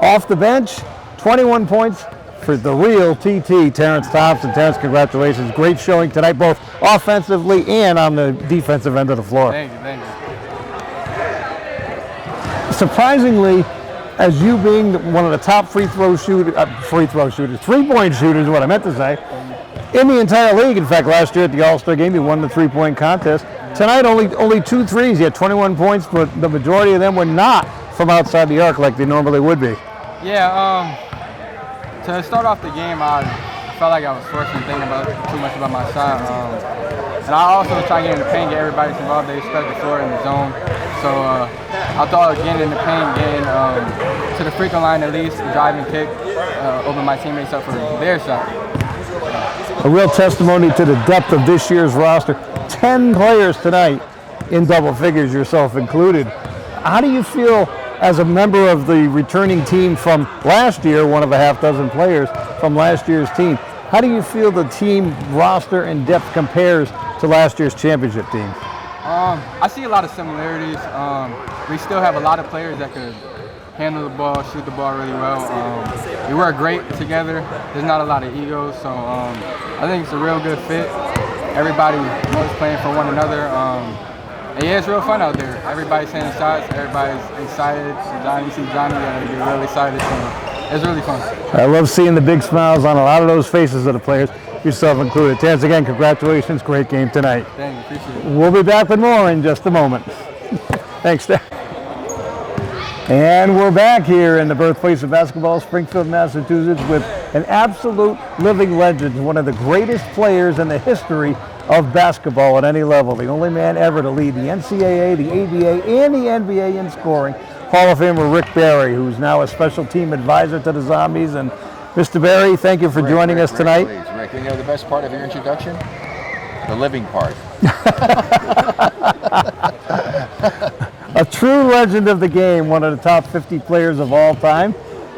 off the bench, 21 points for the real TT, Terrance Thompson. Terrance, congratulations. Great showing tonight, both offensively and on the defensive end of the floor. Thank you, thank you. Surprisingly, as you being one of the top three-point shooters, what I meant to say, in the entire league. In fact, last year at the All-Star game, you won the three-point contest. Tonight, only 2 threes. You had 21 points, but the majority of them were not from outside the arc like they normally would be. Yeah, to start off the game, I felt like I was fortunate thinking too much about my shot. And I also try to get in the paint, get everybody involved. They expect the floor in the zone. So I thought getting in the paint, getting to the free throw line at least, drive and kick, open my teammates up for their shot. A real testimony to the depth of this year's roster. 10 players tonight in double figures, yourself included. How do you feel as a member of the returning team from last year, one of a half dozen players from last year's team? How do you feel the team roster and depth compares to last year's championship team? I see a lot of similarities. We still have a lot of players that could handle the ball, shoot the ball really well. We work great together. There's not a lot of egos, so I think it's a real good fit. Everybody loves playing for one another. And yeah, it's real fun out there. Everybody's hitting shots. Everybody's excited. You see Johnny, they get really excited. So it's really fun. I love seeing the big smiles on a lot of those faces of the players, yourself included. Terrance, again, congratulations. Great game tonight. Thank you. Appreciate it. We'll be back with more in just a moment. Thanks, Stan. And we're back here in the birthplace of basketball, Springfield, Massachusetts, with an absolute living legend, one of the greatest players in the history of basketball at any level, the only man ever to lead the NCAA, the ABA, and the NBA in scoring, Hall of Famer Rick Barry, who's now a special team advisor to the Zombies. And Mr. Barry, thank you for joining us tonight. Please, Rick, you know the best part of your introduction? The living part. A true legend of the game, one of the top 50 players of all time.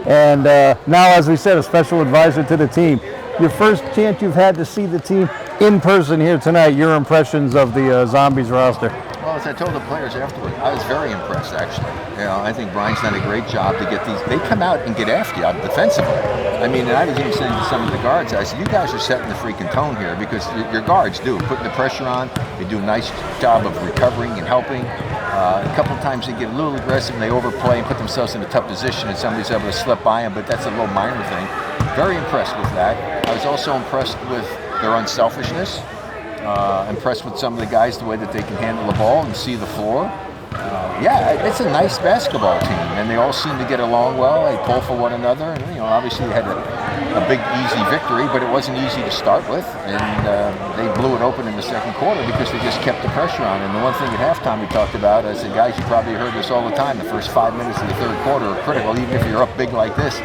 And now, as we said, a special advisor to the team. Your first chance you've had to see the team in person here tonight, your impressions of the Zombies roster. Well, as I told the players afterward, I was very impressed, actually. You know, I think Brian's done a great job to get these. They come out and get after you defensively. I mean, and I was even saying to some of the guards, I said, you guys are setting the freaking tone here, because your guards do, putting the pressure on. They do a nice job of recovering and helping. A couple of times they get a little aggressive and they overplay and put themselves in a tough position, and somebody's able to slip by them, but that's a little minor thing. Very impressed with that. I was also impressed with their unselfishness. Impressed with some of the guys, the way that they can handle the ball and see the floor. Yeah, it's a nice basketball team, and they all seem to get along well. They pull for one another, and obviously they had a big, easy victory, but it wasn't easy to start with, and they blew it open in the second quarter because they just kept the pressure on. And the one thing at halftime we talked about, I said, guys, you probably heard this all the time, the first 5 minutes of the third quarter are critical. Even if you're up big like this,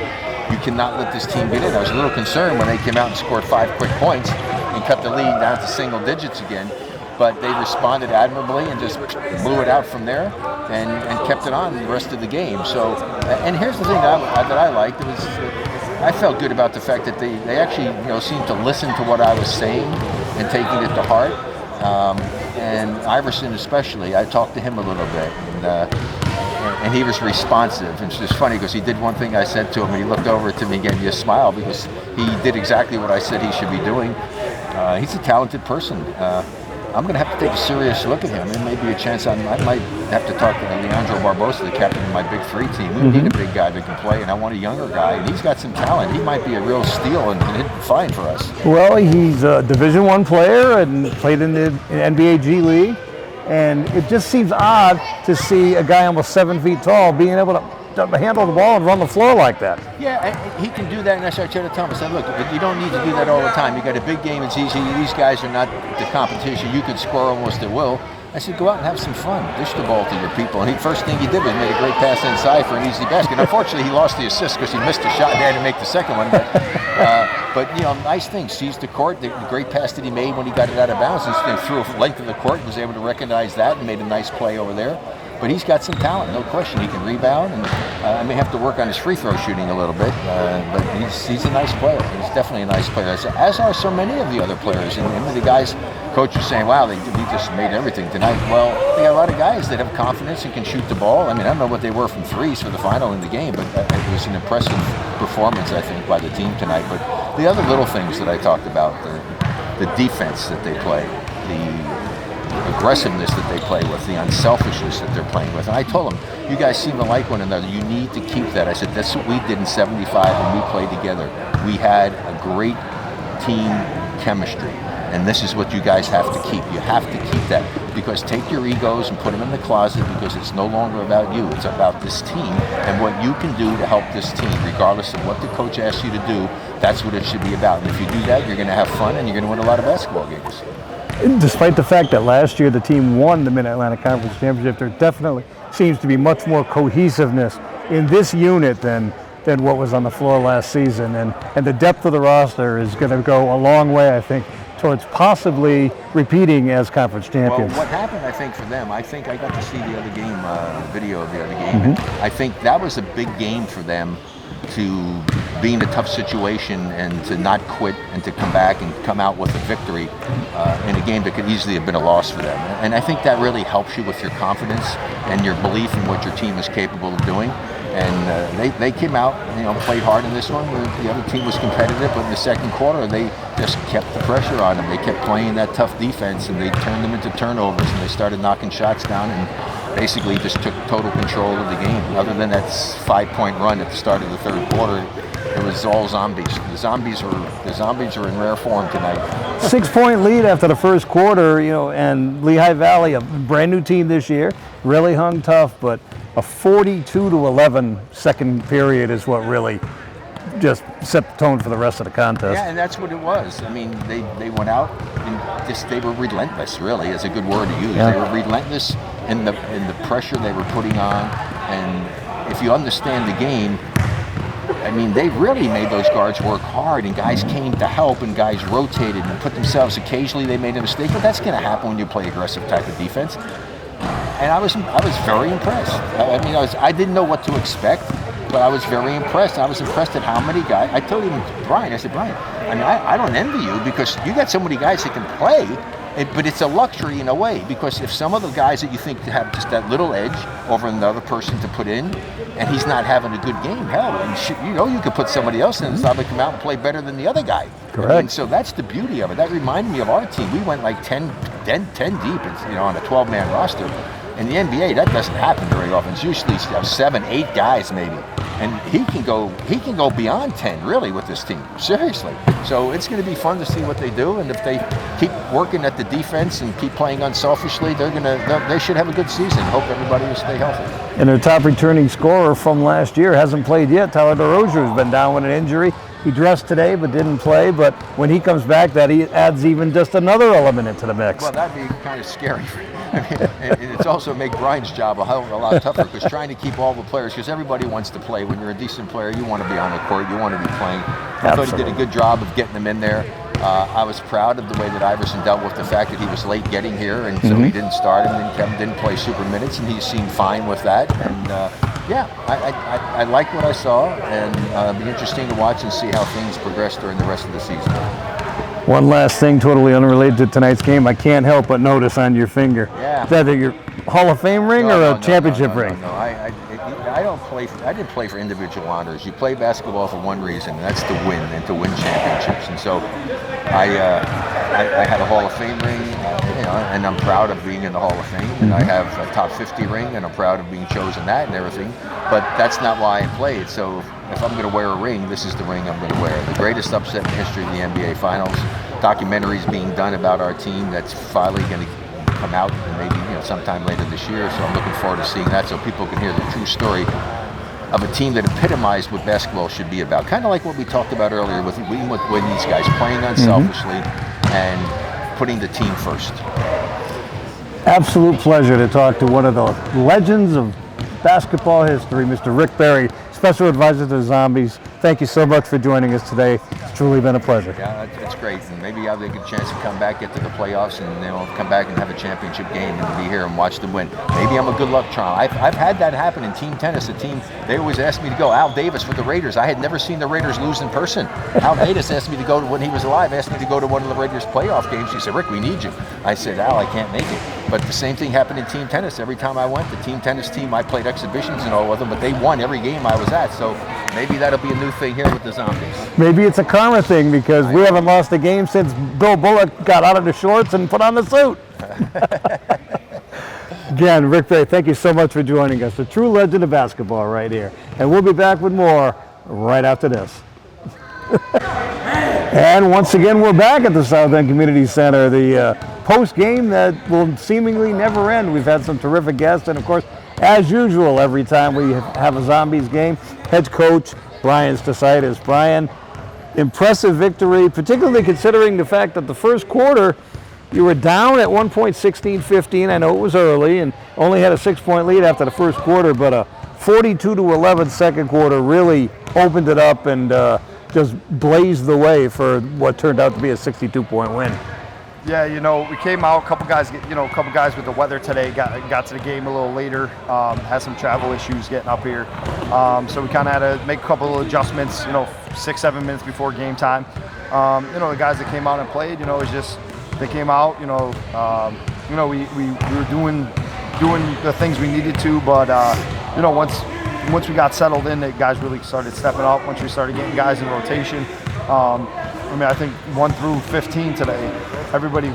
you cannot let this team get in. I was a little concerned when they came out and scored 5 quick points and cut the lead down to single digits again. But they responded admirably and just blew it out from there and kept it on the rest of the game. So, and here's the thing that I liked. I felt good about the fact that they actually seemed to listen to what I was saying and taking it to heart. And Iverson especially, I talked to him a little bit. And he was responsive. And it's just funny because he did one thing I said to him, and he looked over to me and gave me a smile because he did exactly what I said he should be doing. He's a talented person. I'm going to have to take a serious look at him. There may be a chance I might have to talk to Leandro Barbosa, the captain of my Big Three team. We need a big guy that can play, and I want a younger guy. And he's got some talent. He might be a real steal and hit fine for us. Well, he's a Division I player and played in the NBA G League. And it just seems odd to see a guy almost 7 feet tall being able to handle the ball and run the floor like that. Yeah, he can do that, and I started to tell him, I said, look, you don't need to do that all the time. You got a big game, it's easy. These guys are not the competition. You could score almost at will. I said, go out and have some fun. Dish the ball to your people. And the first thing he did was made a great pass inside for an easy basket. Unfortunately, he lost the assist because he missed the shot and had to make the second one. But nice thing. Seized the court. The great pass that he made when he got it out of bounds. He threw a length of the court and was able to recognize that and made a nice play over there. But he's got some talent, no question. He can rebound, and I may have to work on his free throw shooting a little bit. But he's a nice player. He's definitely a nice player, as are so many of the other players. And the guys, coach was saying, wow, we just made everything tonight. Well, they got a lot of guys that have confidence and can shoot the ball. I mean, I don't know what they were from threes for the final in the game, but it was an impressive performance, I think, by the team tonight. But the other little things that I talked about, the defense that they play, the aggressiveness that they play with, the unselfishness that they're playing with. And I told them, you guys seem to like one another. You need to keep that. I said, that's what we did in 75 when we played together. We had a great team chemistry. And this is what you guys have to keep. You have to keep that, because take your egos and put them in the closet, because it's no longer about you. It's about this team and what you can do to help this team, regardless of what the coach asks you to do. That's what it should be about. And if you do that, you're going to have fun and you're going to win a lot of basketball games. Despite the fact that last year the team won the Mid-Atlantic Conference Championship, there definitely seems to be much more cohesiveness in this unit than what was on the floor last season. And the depth of the roster is going to go a long way, I think, towards possibly repeating as conference champions. Well, what happened, I think, for them, I think I got to see the other game, video of the other game. I think that was a big game for them, to be in a tough situation and to not quit and to come back and come out with a victory in a game that could easily have been a loss for them. And I think that really helps you with your confidence and your belief in what your team is capable of doing. And they came out, played hard in this one. The other team was competitive, but in the second quarter, they just kept the pressure on them. They kept playing that tough defense, and they turned them into turnovers, and they started knocking shots down and basically just took total control of the game. Other than that 5-point run at the start of the third quarter, it was all zombies. The zombies are in rare form tonight. 6-point lead after the first quarter, and Lehigh Valley, a brand new team this year, really hung tough, but a 42-11 second period is what really just set the tone for the rest of the contest. Yeah, and that's what it was. I mean, they went out and they were relentless, really, is a good word to use. Yeah. They were relentless in the pressure they were putting on. And if you understand the game, I mean, they really made those guards work hard, and guys came to help, and guys rotated and put themselves. Occasionally they made a mistake, but that's going to happen when you play aggressive type of defense. and I was very impressed. I mean, I didn't know what to expect, but I was very impressed. I was impressed at how many guys. I told him, Brian, I said, Brian, I mean, I don't envy you because you got so many guys that can play, but it's a luxury in a way, because if some of the guys that you think have just that little edge over another person to put in, and he's not having a good game, hell, and you could put somebody else in and stop and come out and play better than the other guy. Correct. I mean, so that's the beauty of it. That reminded me of our team. We went like 10 deep, on a 12-man roster. In the NBA, that doesn't happen very often. It's usually 7, 8 guys maybe, and he can go beyond 10 really with this team. Seriously. So it's going to be fun to see what they do, and if they keep working at the defense and keep playing unselfishly, they should have a good season. Hope everybody will stay healthy. And their top returning scorer from last year hasn't played yet. Tyler DeRozier has been down with an injury. He dressed today but didn't play, but when he comes back, that he adds even just another element into the mix. Well, that'd be kind of scary. I mean, and it's also make Brian's job a hell of a lot tougher, because trying to keep all the players, because everybody wants to play. When you're a decent player, you want to be on the court, you want to be playing. I thought he did a good job of getting them in there. I was proud of the way that Iverson dealt with the fact that he was late getting here, and so he didn't start him, and Kevin didn't play super minutes, and he seemed fine with that. And I like what I saw, and it'll be interesting to watch and see how things progress during the rest of the season. One last thing, totally unrelated to tonight's game. I can't help but notice on your finger. Yeah. Is that your Hall of Fame ring or a championship ring? No, I don't play. I didn't play for individual honors. You play basketball for one reason, and that's to win and to win championships. And so, I had a Hall of Fame ring, and I'm proud of being in the Hall of Fame. And I have a top 50 ring, and I'm proud of being chosen that and everything. But that's not why I played. So if I'm going to wear a ring, this is the ring I'm going to wear. The greatest upset in the history of the NBA Finals. Documentaries being done about our team that's finally going to come out, and maybe sometime later this year. So I'm looking forward to seeing that, so people can hear the true story of a team that epitomized what basketball should be about. Kind of like what we talked about earlier with these guys playing unselfishly and putting the team first. Absolute pleasure to talk to one of the legends of basketball history, Mr. Rick Barry, Special Advisor to the Zombies. Thank you so much for joining us today. It's truly been a pleasure. Yeah, it's great. And maybe I'll get a chance to come back, get to the playoffs, and come back and have a championship game and be here and watch them win. Maybe I'm a good luck charm. I've had that happen in team tennis. They always asked me to go. Al Davis with the Raiders. I had never seen the Raiders lose in person. Al Davis asked me to go when he was alive. Asked me to go to one of the Raiders playoff games. He said, "Rick, we need you." I said, "Al, I can't make it." But the same thing happened in team tennis. Every time I went, the team tennis team, I played exhibitions and all of them, but they won every game I was at. So maybe that'll be a new thing here with the Zombies. Maybe it's a karma thing, because we haven't lost a game since Bill Bullock got out of the shorts and put on the suit. Again, Rick Barry, thank you so much for joining us. The true legend of basketball right here. And we'll be back with more right after this. And once again, we're back at the South End Community Center, the post-game that will seemingly never end. We've had some terrific guests, and of course, as usual, every time we have a Zombies game, head coach Brian Stasaitis. Brian, impressive victory, particularly considering the fact that the first quarter, you were down at one point 16-15. I know it was early and only had a 6-point lead after the first quarter, but a 42-11 second quarter really opened it up and just blazed the way for what turned out to be a 62-point win. Yeah, we came out, a couple guys with the weather today got to the game a little later, had some travel issues getting up here. So we kind of had to make a couple of adjustments, 6-7 minutes before game time. The guys that came out and played, it's just, they came out, we were doing the things we needed to, but, once we got settled in, the guys really started stepping up. Once we started getting guys in rotation, I think 1 through 15 today, everybody,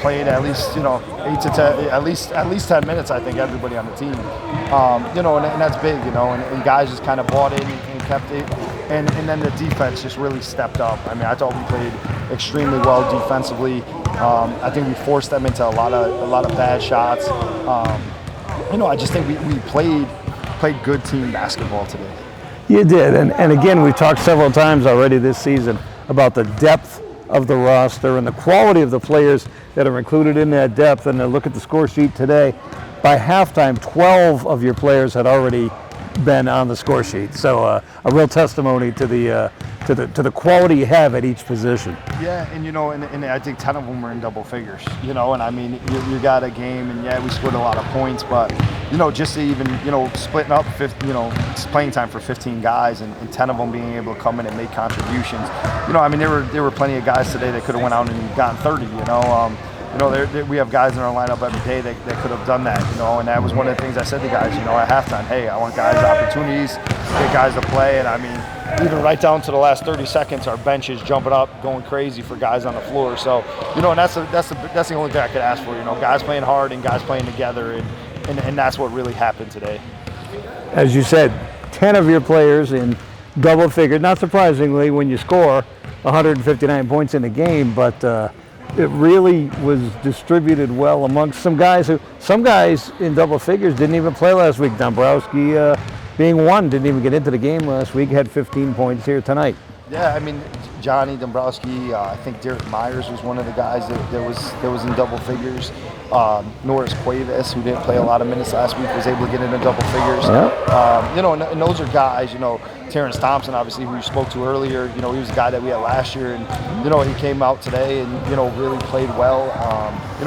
played at least, 8 to 10, at least 10 minutes. I think everybody on the team, and that's big, and guys just kind of bought in and kept it, and then the defense just really stepped up. I thought we played extremely well defensively. I think we forced them into a lot of bad shots. I just think we played good team basketball today. You did, and again, we've talked several times already this season about the depth of the roster and the quality of the players that are included in that depth. And look at the score sheet today. By halftime, 12 of your players had already been on the score sheet. So a real testimony to the quality you have at each position. Yeah, and and I think 10 of them were in double figures. And I mean, you got a game, and yeah, we scored a lot of points, but just to even splitting up playing time for 15 guys and 10 of them being able to come in and make contributions. I mean, there were plenty of guys today that could have went out and gotten 30. We have guys in our lineup every day that could have done that, and that was one of the things I said to guys, at halftime, hey, I want guys opportunities, get guys to play, and I mean, even right down to the last 30 seconds, our bench is jumping up, going crazy for guys on the floor. So, and that's the only thing I could ask for, guys playing hard and guys playing together, and that's what really happened today. As you said, 10 of your players in double figures, not surprisingly when you score 159 points in a game, but it really was distributed well amongst some guys in double figures didn't even play last week. Dombrowski being one, didn't even get into the game last week, had 15 points here tonight. Yeah, I mean, Johnny Dombrowski, I think Derek Myers was one of the guys that was in double figures. Norris Cuevas, who didn't play a lot of minutes last week, was able to get into double figures. Yeah. And those are guys, Terrance Thompson, obviously, who you spoke to earlier, he was a guy that we had last year, and, he came out today and, really played well.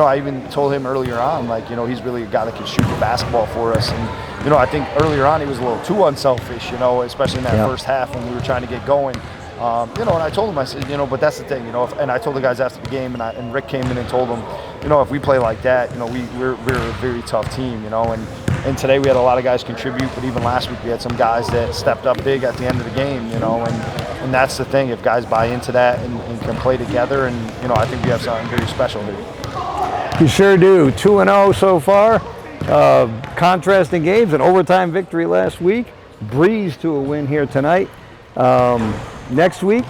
I even told him earlier on, he's really a guy that can shoot the basketball for us. And, I think earlier on he was a little too unselfish, especially in that first half when we were trying to get going. And I told him, I said, but that's the thing, and I told the guys after the game, and Rick came in and told them, if we play like that, we're a very tough team, and today we had a lot of guys contribute, but even last week we had some guys that stepped up big at the end of the game, and that's the thing, if guys buy into that and can play together, and, I think we have something very special here. You sure do. 2-0 so far. Contrasting games, an overtime victory last week, breeze to a win here tonight. Next week,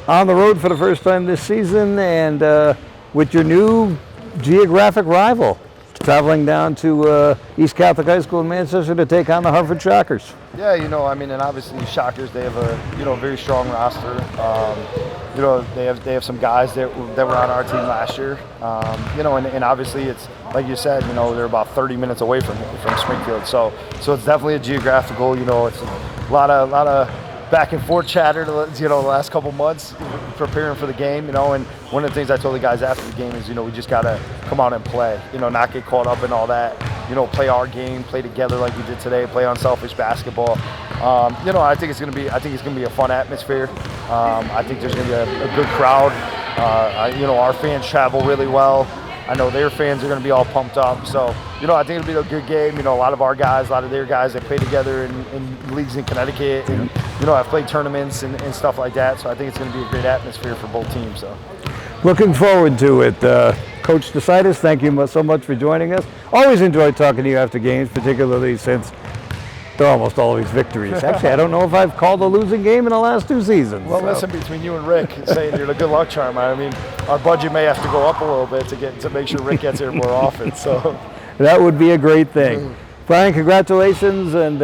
on the road for the first time this season, and with your new geographic rival, traveling down to East Catholic High School in Manchester to take on the Hartford Shockers. Yeah, I mean, and obviously the Shockers, they have a very strong roster. They have some guys that were on our team last year. And obviously it's like you said, they're about 30 minutes away from Springfield. So it's definitely a geographical. It's a lot of back and forth chatter, the last couple months preparing for the game, and one of the things I told the guys after the game is, we just got to come out and play, not get caught up in all that, play our game, play together like we did today, play unselfish basketball. I think it's going to be a fun atmosphere. I think there's going to be a good crowd. Our fans travel really well. I know their fans are going to be all pumped up. So, I think it'll be a good game. A lot of our guys, a lot of their guys, they play together in leagues in Connecticut. And, I've played tournaments and stuff like that. So I think it's going to be a great atmosphere for both teams. So, looking forward to it. Coach Stasaitis, thank you so much for joining us. Always enjoy talking to you after games, particularly since they're almost always victories. Actually, I don't know if I've called a losing game in the last 2 seasons. Well, listen, between you and Rick saying you're the good luck charm, I mean, our budget may have to go up a little bit to make sure Rick gets here more often. So that would be a great thing. Brian, congratulations. And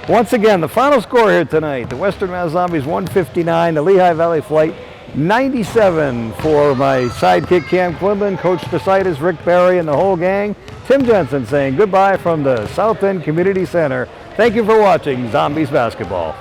once again, the final score here tonight, the Western Mass Zombies 159, the Lehigh Valley Flight 97. For my sidekick Cam Quinlan, Coach Stasaitis, Rick Barry, and the whole gang, Tim Jensen saying goodbye from the South End Community Center. Thank you for watching Zombies Basketball.